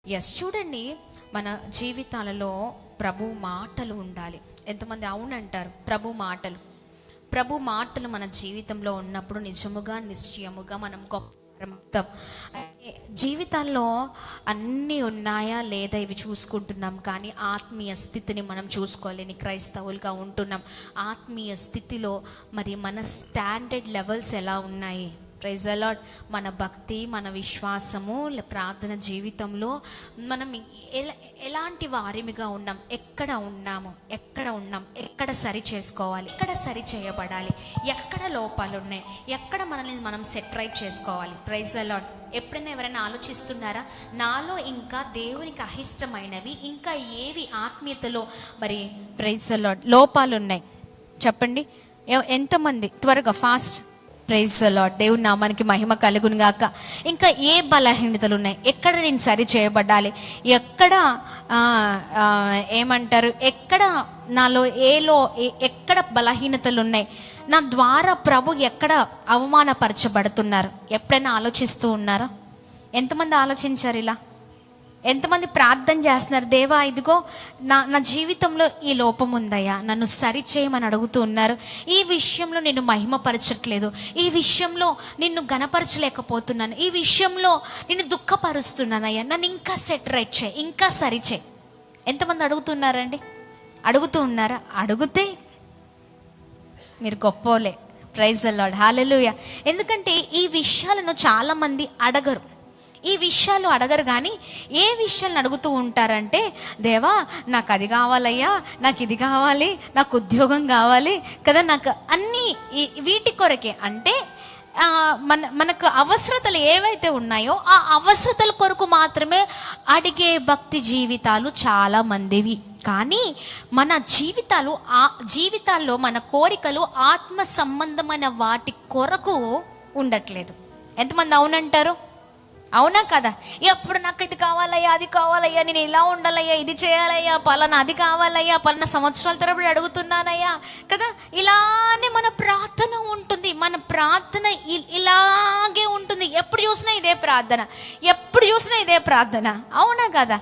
చూడండి, మన జీవితాలలో ప్రభు మాటలు ఉండాలి. ఎంతమంది అవునంటారు? ప్రభు మాటలు మన జీవితంలో ఉన్నప్పుడు నిజముగా నిశ్చయముగా మనం గొప్ప జీవితాల్లో అన్నీ ఉన్నాయా లేదా ఇవి చూసుకుంటున్నాం, కానీ ఆత్మీయ స్థితిని మనం చూసుకోలేని క్రైస్తవులుగా ఉంటున్నాం. ఆత్మీయ స్థితిలో మరి మన స్టాండర్డ్ లెవెల్స్ ఎలా ఉన్నాయి? Praise the Lord. మన భక్తి, మన విశ్వాసము, ప్రార్థన జీవితంలో మనం ఎలాంటి వారిమిగా ఉన్నాం, ఎక్కడ ఉన్నాం, ఎక్కడ సరి చేసుకోవాలి, ఎక్కడ సరి చేయబడాలి, ఎక్కడ లోపాలు ఉన్నాయి, ఎక్కడ మనల్ని మనం సెట్ రైట్ చేసుకోవాలి. Praise the Lord. ఎప్పుడైనా ఎవరైనా ఆలోచిస్తున్నారా, నాలో ఇంకా దేవునికి అహిష్టమైనవి ఇంకా ఏవి ఆత్మీయతలో మరి ప్రైజ్ ది లార్డ్ లోపాలు ఉన్నాయి? చెప్పండి. ఎంతమంది? త్వరగా, ఫాస్ట్. Praise the lord. దేవుని నామానికి మహిమ కలుగును గాక. ఇంకా ఏ బలహీనతలు ఉన్నాయి, ఎక్కడ నేను సరి చేయబడాలి, ఎక్కడ ఏమంటారు, ఎక్కడ నాలో ఎక్కడ బలహీనతలు ఉన్నాయి, నా ద్వారా ప్రభు ఎక్కడ అవమానపరచబడుతున్నారు? ఎప్పుడైనా ఆలోచిస్తూ ఉన్నారా? ఎంతమంది ఆలోచించారు ఇలా? ఎంతమంది ప్రార్థన చేస్తున్నారు, దేవా ఇదిగో నా జీవితంలో ఈ లోపం ఉందయ్యా, నన్ను సరిచేయమని అడుగుతూ ఉన్నారు. ఈ విషయంలో నేను మహిమపరచట్లేదు, ఈ విషయంలో నిన్ను గణపరచలేకపోతున్నాను, ఈ విషయంలో నిన్ను దుఃఖపరుస్తున్నానయ్యా, నన్ను ఇంకా సెట్ రైట్ చేయి, ఇంకా సరిచేయి. ఎంతమంది అడుగుతున్నారండి? అడుగుతూ ఉన్నారా? అడిగితే మీరు గొప్పోలే. Praise the lord. హల్లెలూయా. ఎందుకంటే ఈ విషయాలను చాలామంది అడగరు. ఈ విషయాలు అడగరు, కానీ ఏ విషయాలను అడుగుతూ ఉంటారంటే, దేవా నాకు అది కావాలయ్యా, నాకు ఇది కావాలి, నాకు ఉద్యోగం కావాలి కదా, నాకు అన్నీ వీటి కొరకే. అంటే మనకు అవసరతలు ఏవైతే ఉన్నాయో ఆ అవసరతల కొరకు మాత్రమే అడిగే భక్తి జీవితాలు చాలా మందివి. కానీ మన జీవితాల్లో మన కోరికలు ఆత్మ సంబంధమైన వాటి కొరకు ఉండట్లేదు. ఎంతమంది అవునంటారు? అవునా కదా? ఎప్పుడు నాకు ఇది కావాలయ్యా, అది కావాలయ్యా, నేను ఇలా ఉండాలయ్యా, ఇది చేయాలయ్యా, పలానా అది కావాలయ్యా, పలానా సంవత్సరాల తరబడి అడుగుతున్నానయ్యా కదా. ఇలానే మన ప్రార్థన ఉంటుంది. మన ప్రార్థన ఇలాగే ఉంటుంది. ఎప్పుడు చూసినా ఇదే ప్రార్థన. అవునా కదా?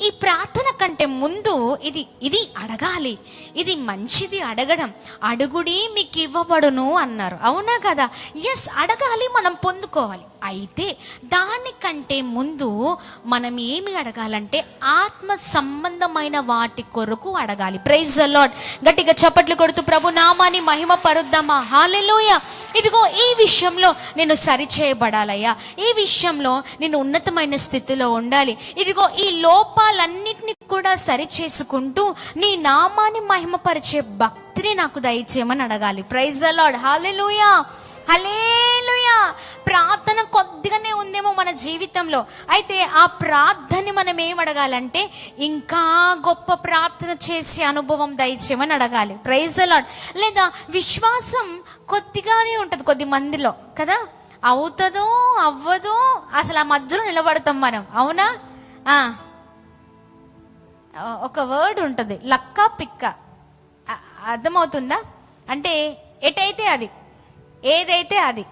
ఈ ప్రార్థన కంటే ముందు ఇది అడగాలి, ఇది మంచిది అడగడం. అడుగుడి మీకు ఇవ్వబడును అన్నారు. అవునా కదా? ఎస్, అడగాలి, మనం పొందుకోవాలి. అయితే దానికంటే ముందు మనం ఏమి అడగాలంటే ఆత్మ సంబంధమైన వాటి కొరకు అడగాలి. Praise the Lord. గట్టిగా చప్పట్లు కొడుతూ ప్రభు నామాన్ని మహిమ పరుద్దామా? హల్లెలూయా. ఇదిగో ఈ విషయంలో నేను సరి చేయబడాలయ్యా, ఈ విషయంలో నేను ఉన్నతమైన స్థితిలో ఉండాలి, ఇదిగో ఈ లోపాలన్నిటిని కూడా సరి చేసుకుంటూ నీ నామాన్ని మహిమపరిచే భక్తిని నాకు దయచేయమని అడగాలి. Praise the lord. హల్లెలూయా, హల్లెలూయా. ప్రార్థన కొద్దిగానే ఉందేమో మన జీవితంలో, అయితే ఆ ప్రార్థన మనం ఏం అడగాలంటే ఇంకా గొప్ప ప్రార్థన చేసే అనుభవం దయచేయమని అడగాలి. Praise the Lord. లేదా విశ్వాసం కొద్దిగానే ఉంటుంది కొద్ది మందిలో కదా, అవుతుందో అవ్వదో అసలు ఆ మధ్యలో నిలబడతాం మనం. అవునా? ఒక వర్డ్ ఉంటుంది, లక్క పిక్క. అర్థమవుతుందా? అంటే ఎటైతే అది, ఏదైతే అది.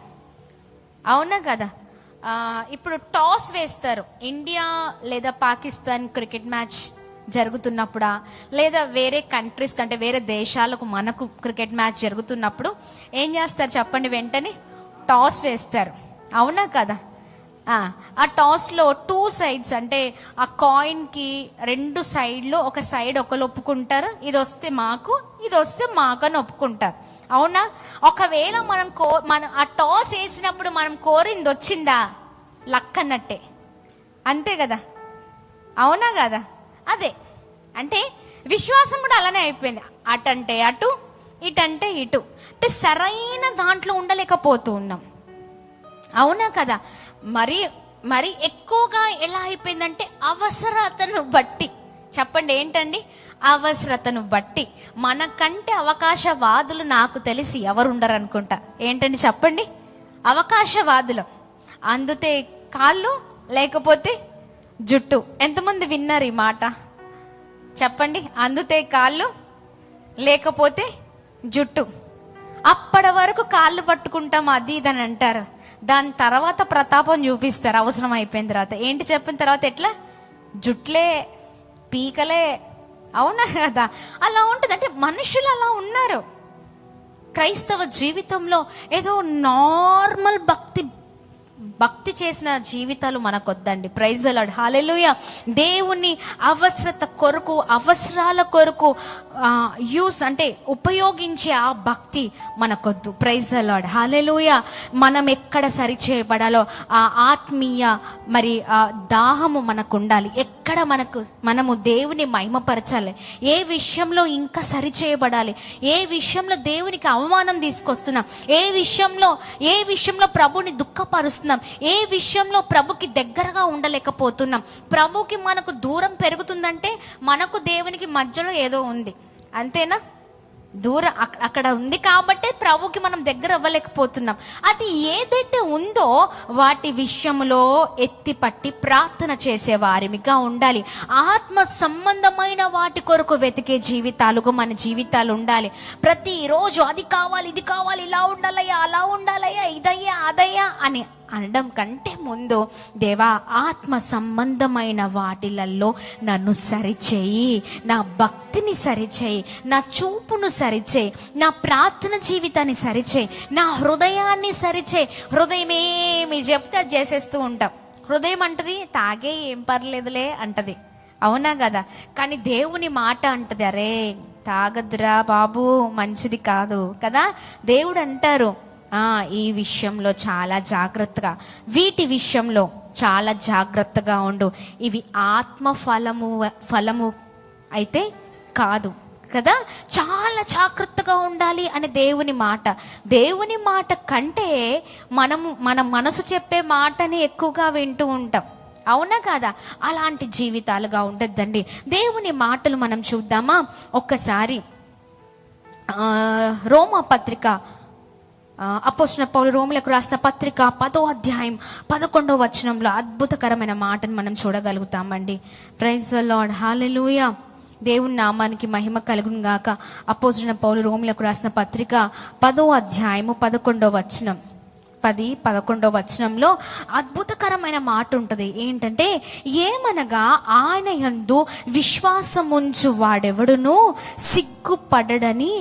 అవునా కదా? ఇప్పుడు టాస్ వేస్తారు. ఇండియా లేదా పాకిస్తాన్ క్రికెట్ మ్యాచ్ జరుగుతున్నప్పుడా, లేదా వేరే కంట్రీస్ కంటే వేరే దేశాలకు మనకు క్రికెట్ మ్యాచ్ జరుగుతున్నప్పుడు ఏం చేస్తారు చెప్పండి? వెంటనే టాస్ వేస్తారు. అవునా కదా? ఆ టాస్లో 2 sides, అంటే ఆ కాయిన్కి 2 సైడ్లు, ఒక సైడ్ ఒకరు ఒప్పుకుంటారు, ఇది వస్తే మాకు, ఇది వస్తే మాకు అని ఒప్పుకుంటారు. అవునా? ఒకవేళ మనం ఆ టాస్ వేసినప్పుడు మనం కోరింది వచ్చిందా, లక్ అన్నట్టే. అంతే కదా? అవునా కదా? అదే అంటే విశ్వాసం కూడా అలానే అయిపోయింది. అటంటే అటు, ఇటంటే ఇటు. అంటే సరైన దాంట్లో ఉండలేకపోతూ ఉన్నాం. అవునా కదా? మరి ఎక్కువగా ఎలా అయిపోయిందంటే అవసరతను బట్టి. చెప్పండి ఏంటండి? అవసరతను బట్టి. మనకంటే అవకాశవాదులు నాకు తెలిసి ఎవరు ఉండరు అనుకుంటా. ఏంటండి చెప్పండి? అవకాశవాదులు. అందుతే కాళ్ళు లేకపోతే జుట్టు. ఎంతమంది విన్నారు ఈ మాట? చెప్పండి. అందుతే కాళ్ళు లేకపోతే జుట్టు. అప్పటి వరకు కాళ్ళు పట్టుకుంటాం, అది ఇదని అంటారు. దాని తర్వాత ప్రతాపం చూపిస్తారు అవసరం అయిపోయిన తర్వాత. ఏంటి చెప్పిన తర్వాత? ఎట్లా జుట్లే, పీకలే. అవునా కదా? అలా ఉంటుంది. అంటే మనుషులు అలా ఉన్నారు. క్రైస్తవ జీవితంలో ఏదో నార్మల్ భక్తి చేసిన జీవితాలు మనకొద్దండి. Praise the lord, hallelujah. దేవుని అవసరాల కొరకు అంటే ఉపయోగించే ఆ భక్తి మనకొద్దు. ప్రైజ్ ది లార్డ్, హల్లెలూయా. మనం ఎక్కడ సరిచేయబడాలో ఆ ఆత్మీయ దాహము మనకు ఉండాలి. ఎక్కడ మనము దేవుని మహిమపరచాలి, ఏ విషయంలో ఇంకా సరిచేయబడాలి, ఏ విషయంలో దేవునికి అవమానం తీసుకొస్తున్నాం, ఏ విషయంలో ప్రభుని దుఃఖపరుస్తున్నాం, ఏ విషయంలో ప్రభుకి దగ్గరగా ఉండలేకపోతున్నాం, ప్రభుకి మనకు దూరం పెరుగుతుందంటే మనకు దేవునికి మధ్యలో ఏదో ఉంది. అంతేనా? దూరం అక్కడ ఉంది కాబట్టి ప్రభుకి మనం దగ్గర అవ్వలేకపోతున్నాం. అది ఏదైతే ఉందో వాటి విషయంలో ఎత్తిపట్టి ప్రార్థన చేసే వారిగా ఉండాలి. ఆత్మ సంబంధమైన వాటి కొరకు వెతికే జీవితాలుగా మన జీవితాలు ఉండాలి. ప్రతిరోజు అది కావాలి, ఇది కావాలి, ఇలా ఉండాలయ్యా, అలా ఉండాలయ్యా, ఇదయ్యా, అదయ్యా అని అనడం కంటే ముందు, దేవా ఆత్మ సంబంధమైన వాటిలలో నన్ను సరిచేయి, నా భక్తిని సరిచేయి, నా చూపును సరిచేయి, నా ప్రార్థన జీవితాన్ని సరిచేయి, నా హృదయాన్ని సరిచేయి. హృదయం ఏమి చెప్తే అది చేసేస్తూ ఉంటాం. హృదయం అంటది తాగే ఏం పర్లేదులే అంటది. అవునా కదా? కానీ దేవుని మాట అంటది, అరే తాగద్దురా బాబు, మంచిది కాదు కదా. దేవుడు అంటారు, ఈ విషయంలో చాలా జాగ్రత్తగా, వీటి విషయంలో చాలా జాగ్రత్తగా ఉండు, ఇవి ఆత్మ ఫలము అయితే కాదు కదా. చాలా జాగ్రత్తగా ఉండాలి అని దేవుని మాట కంటే మన మనసు చెప్పే మాటని ఎక్కువగా వింటూ ఉంటాం. అవునా కాదా? అలాంటి జీవితాలుగా ఉండద్దండి. దేవుని మాటలు మనం చూద్దామా ఒక్కసారి. రోమా పత్రిక, అపోస్తలుడైన పౌలు రోమీయులకు రాసిన పత్రిక 10వ అధ్యాయం 11వ వచనంలో అద్భుతకరమైన మాటను మనం చూడగలుగుతామండి. Praise the lord, hallelujah. దేవుని నామానికి మహిమ కలుగును గాక. అపోస్తలుడైన పౌలు రోమీయులకు రాసిన పత్రిక 10వ అధ్యాయము 11వ వచనం, 10-11వ వచనంలో అద్భుతకరమైన మాట ఉంటది. ఏంటంటే, ఏమనగా ఆయన యందు విశ్వాసముంచు వాడెవడును సిగ్గుపడడని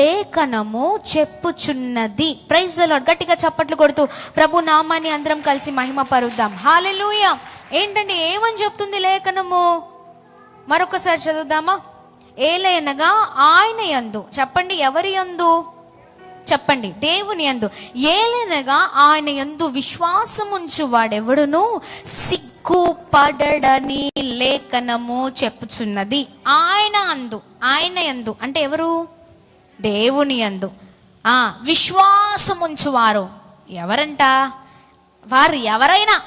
లేఖనము చెప్పుచున్నది. Praise the Lord. గట్టిగా చప్పట్లు కొడుతూ ప్రభు నామాన్ని అందరం కలిసి మహిమ పరుద్దాం. హల్లెలూయా. ఏంటంటే ఏమని చెప్తుంది లేఖనము? మరొకసారి చదువుదామా. ఏలయనగా ఆయన యందు, చెప్పండి ఎవరి యందు? చెప్పండి, దేవుని యందు. ఏలనగా ఆయన యందు విశ్వాసముంచు వాడెవడును సిగ్గుపడడని లేఖనము చెప్పుచున్నది. ఆయన యందు అంటే ఎవరు? దేవుని యందు విశ్వాసముంచు వారు ఎవరంట? వారు ఎవరైనా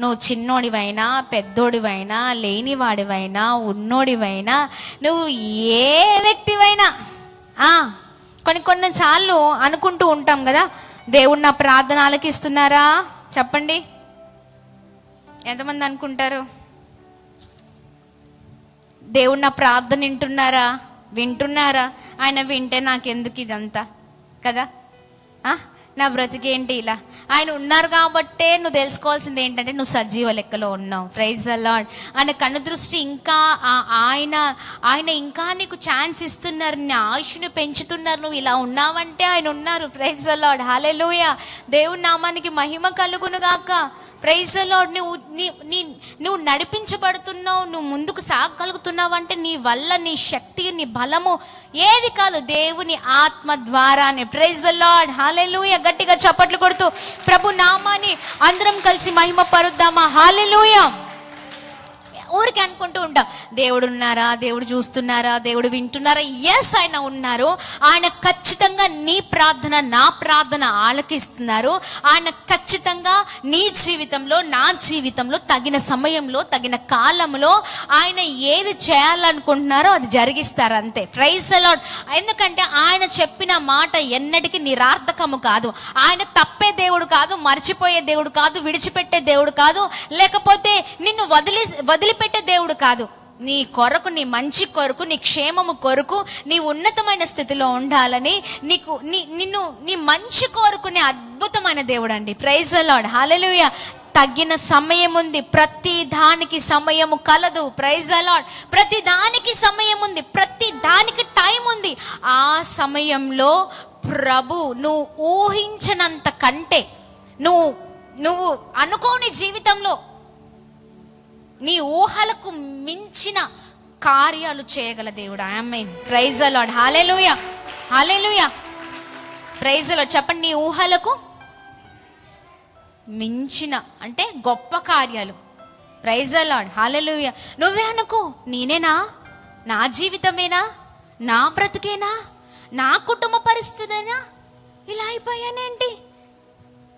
నువ్వు చిన్నోడివైనా, పెద్దోడివైనా, లేనివాడివైనా, ఉన్నోడివైనా, నువ్వు ఏ వ్యక్తివైనా, కొన్నిసార్లు అనుకుంటూ ఉంటాం కదా, దేవుడు నా ప్రార్థన ఆలకిస్తున్నారా? చెప్పండి, ఎంతమంది అనుకుంటారు? దేవుడు నా ప్రార్థన వింటున్నారా? ఆయన వింటే నాకెందుకు ఇదంతా కదా, నా బ్రతికేంటి ఇలా? ఆయన ఉన్నారు కాబట్టే నువ్వు తెలుసుకోవాల్సింది ఏంటంటే నువ్వు సజీవ లెక్కలో ఉన్నావు. Praise the Lord. ఆయన కనుదృష్టి ఇంకా ఆయన ఇంకా నీకు ఛాన్స్ ఇస్తున్నారు, నీ ఆయుష్ను పెంచుతున్నారు. నువ్వు ఇలా ఉన్నావంటే ఆయన ఉన్నారు. Praise the lord, hallelujah. దేవుని నామానికి మహిమ కలుగును గాక. Praise the Lord. నువ్వు నడిపించబడుతున్నావు, నువ్వు ముందుకు సాగగలుగుతున్నావు అంటే నీ వల్ల, నీ శక్తి, నీ బలము ఏది కాదు, దేవుని ఆత్మ ద్వారానే. ప్రైజ్ ది లార్డ్, హల్లెలూయా. గట్టిగా చప్పట్లు కొడుతూ ప్రభు నామాన్ని అందరం కలిసి మహిమ పరుద్దామా. హల్లెలూయా. ఊరికి అనుకుంటూ ఉంటాం, దేవుడు ఉన్నారా, దేవుడు చూస్తున్నారా, దేవుడు వింటున్నారా? ఎస్, ఆయన ఉన్నారు. ఆయన ఖచ్చితంగా నీ ప్రార్థన, నా ప్రార్థన ఆలకిస్తున్నారు. ఆయన ఖచ్చితంగా నీ జీవితంలో, నా జీవితంలో తగిన సమయంలో, తగిన కాలంలో ఆయన ఏది చేయాలనుకుంటున్నారో అది జరిగిస్తారు అంతే. Praise the Lord. ఎందుకంటే ఆయన చెప్పిన మాట ఎన్నటికీ నిరార్థకము కాదు. ఆయన తప్పే దేవుడు కాదు, మర్చిపోయే దేవుడు కాదు, విడిచిపెట్టే దేవుడు కాదు, లేకపోతే నిన్ను వదిలిపెట్టే దేవుడు కాదు. నీ కొరకు, నీ మంచి కొరకు, నీ క్షేమము కొరకు, నీ ఉన్నతమైన స్థితిలో ఉండాలని నీ మంచి కోరుకునే అద్భుతమైన దేవుడు అండి. Praise the lord, hallelujah. తగిన సమయం ఉంది. ప్రతి దానికి సమయము కలదు. Praise the Lord. ప్రతి దానికి సమయం ఉంది, ప్రతి దానికి టైం ఉంది. ఆ సమయంలో ప్రభు నువ్వు ఊహించినంత కంటే, నువ్వు అనుకోని జీవితంలో నీ ఊహలకు మించిన కార్యాలు చేయగల దేవుడు. ఆమేన్. Praise the lord. హల్లెలూయా, హల్లెలూయా. Praise the Lord. చెప్పండి, నీ ఊహలకు మించిన అంటే గొప్ప కార్యాలు. Praise the lord. హల్లెలూయా. నువ్వే అనుకో, నేనేనా, నా జీవితమేనా, నా బ్రతుకేనా, నా కుటుంబ పరిస్థితేనా, ఇలా అయిపోయానేంటి,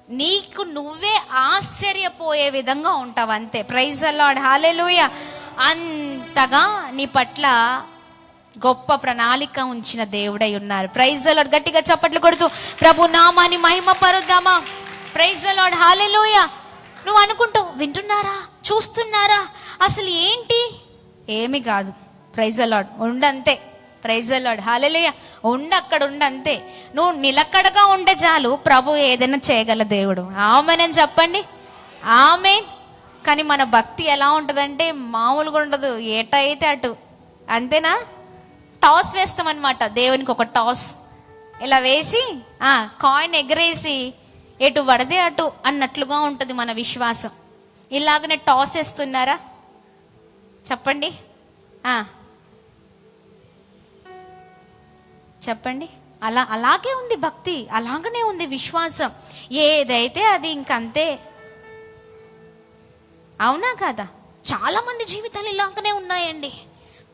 నీకు నువ్వే ఆశ్చర్యపోయే విధంగా ఉంటావు అంతే. Praise the lord. హల్లెలూయా. అంతగా నీ పట్ల గొప్ప ప్రణాళిక ఉంచిన దేవుడై ఉన్నారు. Praise the Lord. గట్టిగా చప్పట్లు కొడుతూ ప్రభు నామాన్ని మహిమ పరుద్దామా. Praise the lord. హల్లెలూయా. నువ్వు అనుకుంటావు, వింటున్నారా, చూస్తున్నారా, అసలు ఏంటి, ఏమి కాదు. Praise the Lord. ఉండంతే. Praise the lord. హల్లెలూయా. అక్కడ ఉండంతే. నువ్వు నిలకడగా ఉండే చాలు, ప్రభు ఏదైనా చేయగల దేవుడు. ఆమేన్ అని చెప్పండి. ఆమేన్. కానీ మన భక్తి ఎలా ఉంటుందంటే మామూలుగా ఉండదు. ఎటైతే అటు, అంతేనా. టాస్ వేస్తామన్నమాట. దేవునికి ఒక టాస్ ఇలా వేసి కాయిన్ ఎగరేసి ఎటు పడితే అటు అన్నట్లుగా ఉంటుంది మన విశ్వాసం. ఇలాగనే టాస్ వేస్తున్నారా చెప్పండి. చెప్పండి. అలాగే ఉంది భక్తి, అలాగనే ఉంది విశ్వాసం. ఏదైతే అది ఇంకంతే. అవునా కాదా? చాలా మంది జీవితాలు ఇలాగనే ఉన్నాయండి.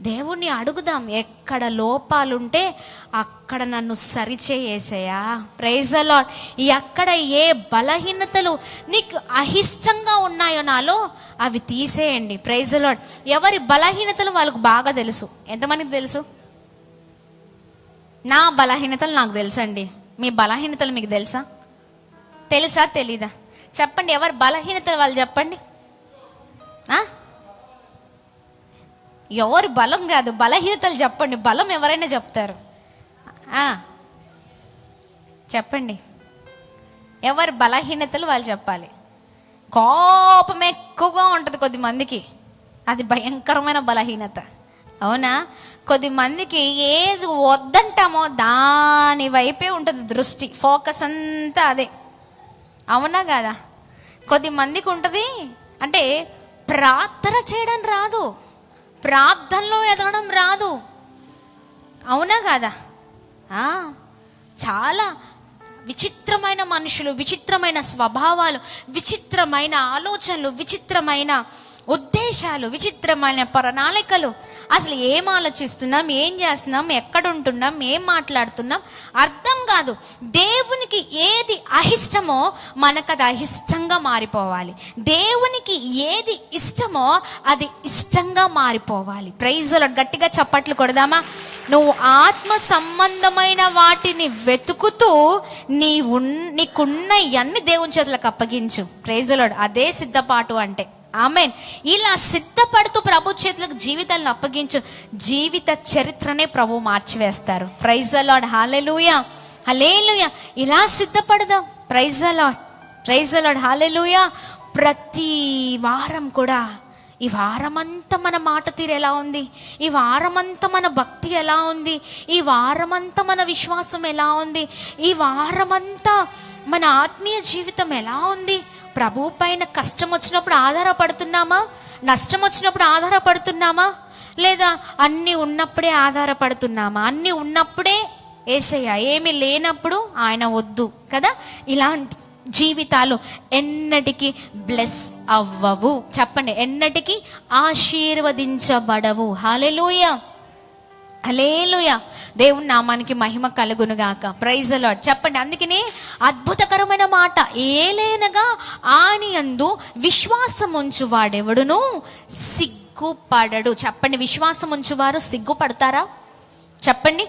దేవుణ్ణి అడుగుదాం, ఎక్కడ లోపాలుంటే అక్కడ నన్ను సరిచేయేసయ్యా. Praise the lord. ఎక్కడ ఏ బలహీనతలు నీకు అహిష్టంగా ఉన్నాయో నాలో, అవి తీసేయండి. Praise the Lord. ఎవరి బలహీనతలు వాళ్ళకు బాగా తెలుసు. ఎంతమందికి తెలుసు? నా బలహీనతలు నాకు తెలుసండి. మీ బలహీనతలు మీకు తెలుసా? తెలుసా తెలీదా? చెప్పండి, ఎవరి బలహీనతలు వాళ్ళు చెప్పండి. ఎవరు బలం కాదు, బలహీనతలు చెప్పండి. బలం ఎవరైనా చెప్తారు. చెప్పండి, ఎవరి బలహీనతలు వాళ్ళు చెప్పాలి. కోపం ఎక్కువగా ఉంటుంది కొద్దిమందికి, అది భయంకరమైన బలహీనత. అవునా? కొద్దిమందికి ఏది వద్దంటామో దాని వైపే ఉంటుంది దృష్టి, ఫోకస్ అంతా అదే. అవునా కాదా? కొద్దిమందికి ఉంటుంది అంటే ప్రార్థన చేయడం రాదు, ప్రార్థనలో ఎదగడం రాదు. అవునా కాదా? చాలా విచిత్రమైన మనుషులు, విచిత్రమైన స్వభావాలు, విచిత్రమైన ఆలోచనలు, విచిత్రమైన ఉద్దేశాలు, విచిత్రమైన ప్రణాళికలు. అసలు ఏం ఆలోచిస్తున్నాం, ఏం చేస్తున్నాం, ఎక్కడ ఉంటున్నాం, ఏం మాట్లాడుతున్నాం అర్థం కాదు. దేవునికి ఏది అహిష్టమో మనకు అది అహిష్టంగా మారిపోవాలి. దేవునికి ఏది ఇష్టమో అది ఇష్టంగా మారిపోవాలి. Praise the Lord. గట్టిగా చప్పట్లు కొడదామా. నువ్వు ఆత్మ సంబంధమైన వాటిని వెతుకుతూ నీకున్న ఇవన్నీ దేవుని చేతులకు అప్పగించు. Praise the lord. అదే సిద్ధపాటు అంటే. ఆమేన్. ఇలా సిద్ధపడుతూ ప్రభు చేతులకు జీవితాలను అప్పగించు. జీవిత చరిత్రనే ప్రభు మార్చివేస్తారు. Praise the lord. హల్లెలూయా, హల్లెలూయా. ఇలా సిద్ధపడదాం. Praise the Lord, praise the lord. హల్లెలూయా. ప్రతి వారం కూడా, ఈ వారమంతా మన మాట తీరు ఎలా ఉంది, ఈ వారమంతా మన భక్తి ఎలా ఉంది, ఈ వారమంతా మన విశ్వాసం ఎలా ఉంది, ఈ వారమంతా మన ఆత్మీయ జీవితం ఎలా ఉంది. ప్రభు పైన కష్టం వచ్చినప్పుడు ఆధారపడుతున్నామా, నష్టం వచ్చినప్పుడు ఆధారపడుతున్నామా, లేదా అన్నీ ఉన్నప్పుడే ఆధారపడుతున్నామా? అన్నీ ఉన్నప్పుడే యేసయ్య, ఏమీ లేనప్పుడు ఆయన వద్దు కదా. ఇలాంటి జీవితాలు ఎన్నటికీ బ్లెస్ అవ్వవు. చెప్పండి, ఎన్నటికీ ఆశీర్వదించబడవు. హల్లెలూయా, హల్లెలూయా. దేవుని నామానికి మహిమ కలుగును గాక. Praise the Lord. చెప్పండి. అందుకనే అద్భుతకరమైన మాట, ఏలైనగా ఆయన యందు విశ్వాసం ఉంచువాడెవడును సిగ్గుపడడు. చెప్పండి, విశ్వాసం ఉంచువారు సిగ్గుపడతారా? చెప్పండి.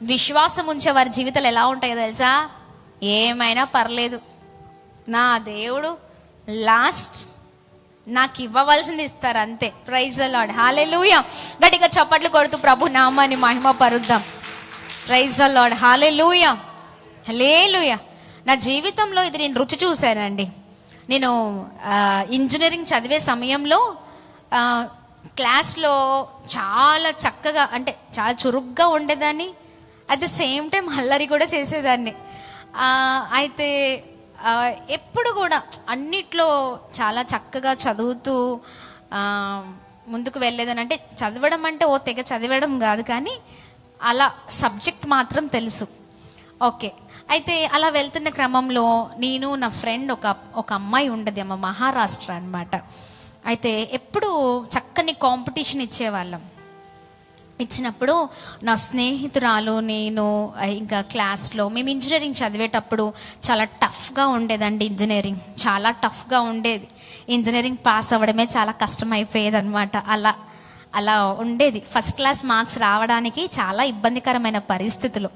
విశ్వాసం ఉంచే వారి జీవితాలు ఎలా ఉంటాయో తెలుసా? ఏమైనా పర్లేదు, నా దేవుడు లాస్ట్ నాకు ఇవ్వవలసింది ఇస్తారు అంతే. Praise the lord. హల్లెలూయా. గట్టిగా చప్పట్లు కొడుతూ ప్రభు నామాన్ని మహిమ పరుద్దాం. Praise the lord. హల్లెలూయా, హల్లెలూయా. నా జీవితంలో ఇది నేను రుచి చూశానండి. నేను ఇంజనీరింగ్ చదివే సమయంలో క్లాస్లో చాలా చక్కగా, అంటే చాలా చురుగ్గా ఉండేదాన్ని. అట్ ద సేమ్ టైం అల్లరి కూడా చేసేదాన్ని. అయితే ఎప్పుడు కూడా అన్నిట్లో చాలా చక్కగా చదువుతూ ముందుకు వెళ్ళేదని. అంటే చదవడం అంటే ఓ తెగ చదివడం కాదు, కానీ అలా సబ్జెక్ట్ మాత్రం తెలుసు. ఓకే, అయితే అలా వెళ్తున్న క్రమంలో నేను నా ఫ్రెండ్ ఒక అమ్మాయి ఉండేది, అమ్మ మహారాష్ట్ర అన్నమాట. అయితే ఎప్పుడు చక్కని కాంపిటీషన్ ఇచ్చేవాళ్ళం. ఇచ్చినప్పుడు నా స్నేహితురాలు నేను ఇంకా క్లాస్లో మేము ఇంజనీరింగ్ చదివేటప్పుడు చాలా టఫ్గా ఉండేదండి. ఇంజనీరింగ్ చాలా టఫ్గా ఉండేది. ఇంజనీరింగ్ పాస్ అవ్వడమే చాలా కష్టమైపోయేది అనమాట. అలా ఉండేది. ఫస్ట్ క్లాస్ మార్క్స్ రావడానికి చాలా ఇబ్బందికరమైన పరిస్థితులు.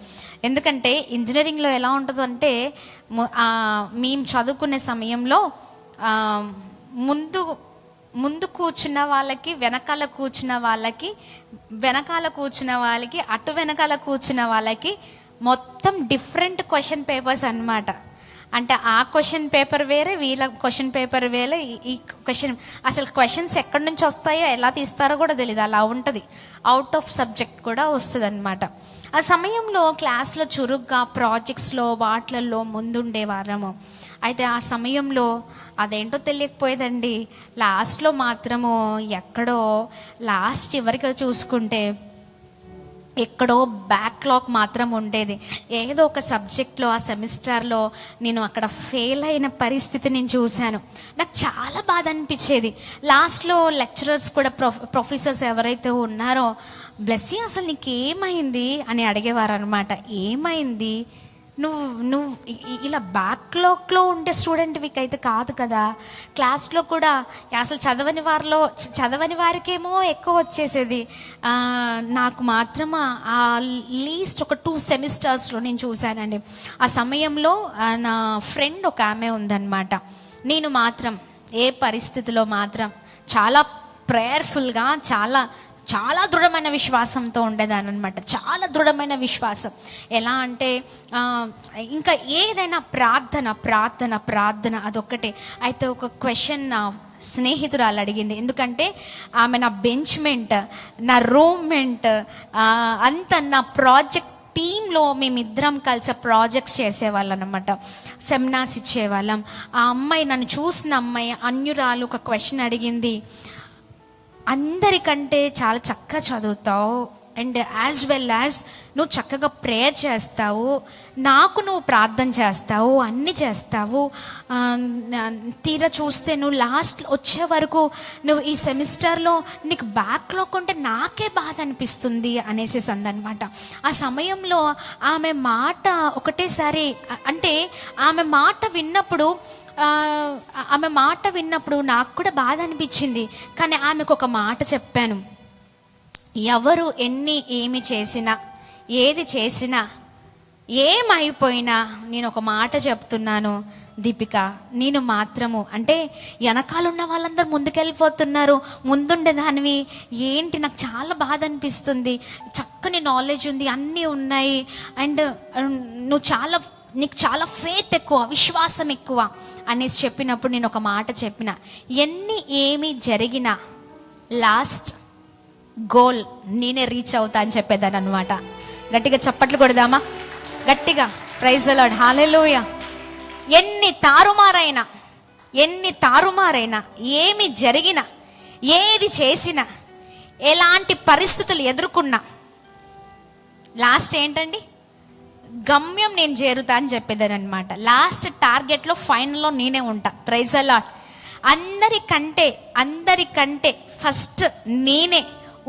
ఎందుకంటే ఇంజనీరింగ్లో ఎలా ఉంటుందో అంటే, మేము చదువుకునే సమయంలో ముందు కూర్చున్న వాళ్ళకి, వెనకాల కూర్చున్న వాళ్ళకి, అటు వెనకాల కూర్చున్న వాళ్ళకి మొత్తం డిఫరెంట్ క్వశ్చన్ పేపర్స్ అన్నమాట. అంటే ఆ క్వశ్చన్ పేపర్ వేరే, వీళ్ళ క్వశ్చన్ పేపర్ వేరే. ఈ అసలు క్వశ్చన్స్ ఎక్కడి నుంచి వస్తాయో, ఎలా తీస్తారో కూడా తెలియదు. అలా ఉంటుంది. అవుట్ ఆఫ్ సబ్జెక్ట్ కూడా వస్తుంది అనమాట. ఆ సమయంలో క్లాస్లో చురుగ్గా ప్రాజెక్ట్స్లో వాటిల్లో ముందుండేవారము. అయితే ఆ సమయంలో అదేంటో తెలియకపోయేదండి. లాస్ట్లో మాత్రము ఎక్కడో లాస్ట్ చివరికి చూసుకుంటే ఎక్కడో బ్యాక్లాగ్ మాత్రం ఉండేది. ఏదో ఒక సబ్జెక్ట్లో ఆ సెమిస్టర్లో నేను అక్కడ ఫెయిల్ అయిన పరిస్థితి నేను చూశాను. నాకు చాలా బాధ అనిపించేది. లాస్ట్లో లెక్చరర్స్ కూడా ప్రొఫెసర్స్ ఎవరైతే ఉన్నారో, బ్లెస్సీ అసలు నీకేమైంది అని అడిగేవారు అనమాట. ఏమైంది, నువ్వు ఇలా బ్యాక్లాగ్లో ఉండే స్టూడెంట్వికి అయితే కాదు కదా, క్లాస్లో కూడా అసలు చదవని వారికేమో ఎక్కువ వచ్చేసేది. నాకు మాత్రం ఆ లీస్ట్ ఒక 2 సెమిస్టర్స్లో నేను చూశానండి. ఆ సమయంలో నా ఫ్రెండ్ ఒక ఆమె ఉందన్నమాట. నేను మాత్రం ఏ పరిస్థితిలో మాత్రం చాలా ప్రేయర్ఫుల్గా, చాలా దృఢమైన విశ్వాసంతో ఉండేదాన్ని అనమాట. చాలా దృఢమైన విశ్వాసం. ఎలా అంటే ఇంకా ఏదైనా ప్రార్థన అదొక్కటే. అయితే ఒక క్వశ్చన్ నా స్నేహితురాలు అడిగింది. ఎందుకంటే ఆమె నా బెంచ్మెంట్, నా రూమ్మేట్, అంత నా ప్రాజెక్ట్ టీంలో మేమిద్దరం కలిసి ప్రాజెక్ట్స్ చేసేవాళ్ళం అనమాట. సెమినార్స్ ఇచ్చేవాళ్ళం. ఆ అమ్మాయి, నన్ను చూసిన అమ్మాయి, అన్యురాలు, ఒక క్వశ్చన్ అడిగింది. అందరికంటే చాలా చక్కగా చదువుతావు, అండ్ యాజ్ వెల్ యాజ్ నువ్వు చక్కగా ప్రేయర్ చేస్తావు, నాకు నువ్వు ప్రార్థన చేస్తావు, అన్నీ చేస్తావు. తీరా చూస్తే నువ్వు లాస్ట్ వచ్చే వరకు నువ్వు ఈ సెమిస్టర్లో నీకు బ్యాక్లాగ్ ఉంటే నాకే బాధ అనిపిస్తుంది అనేసి అందనమాట. ఆ సమయంలో ఆమె మాట ఒకటేసారి, అంటే ఆమె మాట విన్నప్పుడు నాకు కూడా బాధ అనిపించింది. కానీ ఆమెకు ఒక మాట చెప్పాను. ఎవరు ఏమి చేసినా, ఏది చేసినా, ఏమైపోయినా నేను ఒక మాట చెప్తున్నాను దీపిక, నేను మాత్రము, అంటే వెనకాలన్న వాళ్ళందరూ ముందుకెళ్ళిపోతున్నారు, ముందుండేదానివి ఏంటి, నాకు చాలా బాధ అనిపిస్తుంది. చక్కని నాలెడ్జ్ ఉంది, అన్నీ ఉన్నాయి, అండ్ నీకు చాలా ఫెయిత్ ఎక్కువ, విశ్వాసం ఎక్కువ అనేసి చెప్పినప్పుడు నేను ఒక మాట చెప్పిన. ఏమి జరిగినా లాస్ట్ గోల్ నేనే రీచ్ అవుతా అని చెప్పేదాన్ని అనమాట. గట్టిగా చప్పట్లు కొడదామా? గట్టిగా ప్రైజ్ ది లార్డ్, హల్లెలూయా. ఎన్ని తారుమారైనా, ఏమి జరిగినా, ఏది చేసినా, ఎలాంటి పరిస్థితులు ఎదుర్కొన్నా, లాస్ట్ ఏంటండి, గమ్యం నేను చేరుతా అని చెప్పేదాన్ని అనమాట. లాస్ట్ టార్గెట్లో, ఫైనల్లో నేనే ఉంటా. Praise the Lord. అందరికంటే ఫస్ట్ నేనే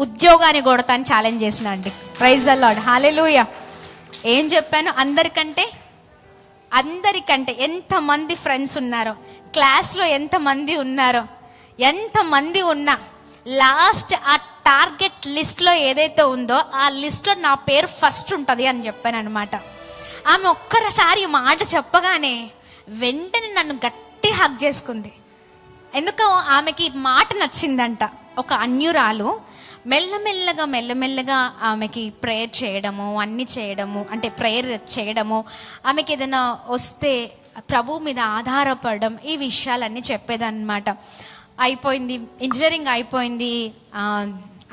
ఉద్యోగాన్ని కొడతా అని ఛాలెంజ్ చేసిన అండి. Praise the lord, hallelujah. ఏం చెప్పాను? అందరికంటే ఎంతమంది ఫ్రెండ్స్ ఉన్నారో, క్లాస్లో ఎంతమంది ఉన్నా లాస్ట్ ఆ టార్గెట్ లిస్ట్లో ఏదైతే ఉందో ఆ లిస్ట్లో నా పేరు ఫస్ట్ ఉంటుంది అని చెప్పాను అనమాట. ఆమె ఒక్కసారి మాట చెప్పగానే వెంటనే నన్ను గట్టి హగ్ చేసుకుంది. ఎందుకో ఆమెకి మాట నచ్చిందంట. ఒక అన్యురాలు మెల్లమెల్లగా ఆమెకి ప్రేయర్ చేయడము, అన్నీ చేయడము, అంటే ప్రేయర్ చేయడము, ఆమెకి ఏదైనా వస్తే ప్రభు మీద ఆధారపడడం, ఈ విషయాలన్నీ చెప్పేదన్నమాట. అయిపోయింది, ఇంజనీరింగ్ అయిపోయింది.